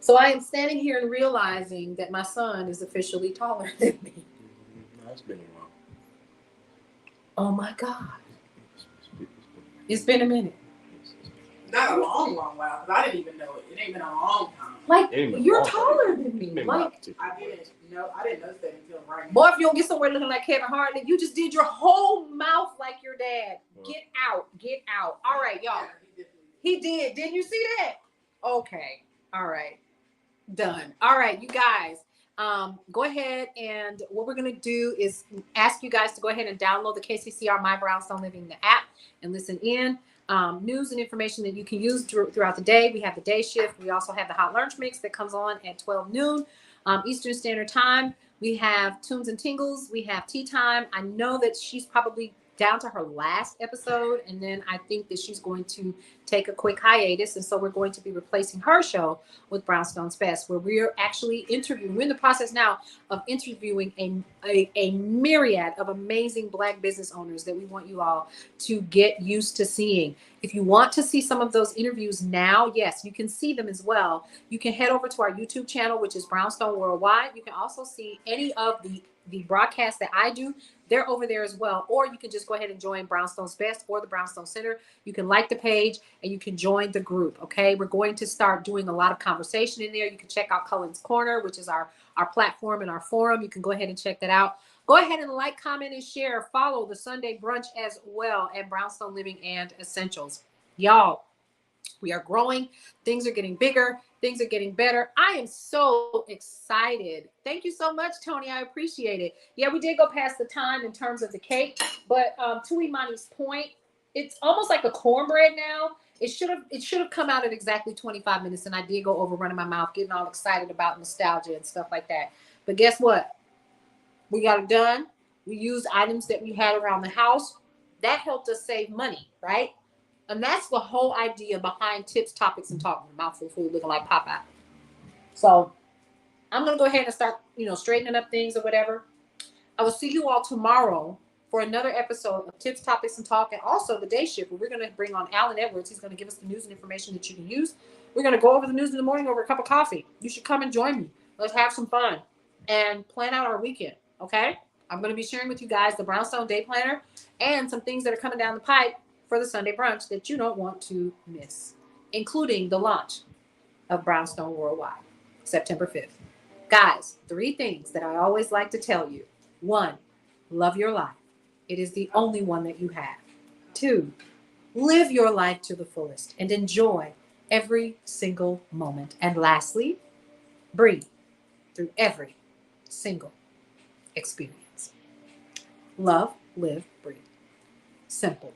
So I am standing here and realizing that my son is officially taller than me. That's been a while. Oh my God. It's been a minute. Not a long while, because I didn't even know it. It ain't been a long time. Like, It ain't been you're long. taller than me. Like, I didn't notice that until right now. boy, if you don't get somewhere looking like Kevin Hart, then you just did your whole mouth like your dad. Get out. Get out. All right, y'all. He did. Didn't you see that? Okay. All right. Done. All right, you guys. Go ahead, and what we're going to do is ask you guys to go ahead and download the KCCR My Brownstone Living the app and listen in. News and information that you can use throughout the day. We have the day shift. We also have the hot lunch mix that comes on at 12 noon Eastern Standard Time. We have Tunes and Tingles. We have Tea Time. I know that she's probably down to her last episode, and then I think that she's going to take a quick hiatus, and so we're going to be replacing her show with Brownstones Best, where we're actually interviewing. We're in the process now of interviewing a myriad of amazing Black business owners that we want you all to get used to seeing. If you want to see some of those interviews now, yes, you can see them as well. You can head over to our YouTube channel, which is Brownstone Worldwide. You can also see any of the the broadcast that I do, they're over there as well. Or you can just go ahead and join Brownstones Best or the Brownstone Center. You can like the page and you can join the group. Okay. We're going to start doing a lot of conversation in there. You can check out Cullen's Corner, which is our platform and our forum. You can go ahead and check that out. Go ahead and like, comment, and share. Follow the Sunday brunch as well at Brownstone Living and Essentials. Y'all, we are growing. Things are getting bigger. Things are getting better. I am so excited. Thank you so much, Tony. I appreciate it. Yeah, we did go past the time in terms of the cake, but to Imani's point, it's almost like a cornbread now. It should have come out at exactly 25 minutes, and I did go over running my mouth, getting all excited about nostalgia and stuff like that. But guess what? We got it done. We used items that we had around the house. That helped us save money, right? And that's the whole idea behind tips, topics, and talk. Mouthful of food looking like Popeye. So I'm going to go ahead and start, straightening up things or whatever. I will see you all tomorrow for another episode of Tips, Topics, and Talk, and also the day shift where we're going to bring on Alan Edwards. He's going to give us the news and information that you can use. We're going to go over the news in the morning over a cup of coffee. You should come and join me. Let's have some fun and plan out our weekend, okay? I'm going to be sharing with you guys the Brownstone Day Planner and some things that are coming down the pipe for the Sunday brunch that you don't want to miss, including the launch of Brownstone Worldwide, September 5th. Guys, 3 things that I always like to tell you. 1, love your life. It is the only one that you have. 2, live your life to the fullest and enjoy every single moment. And lastly, breathe through every single experience. Love, live, breathe. Simple.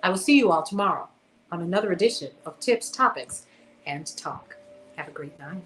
I will see you all tomorrow on another edition of Tips, Topics, and Talk. Have a great night.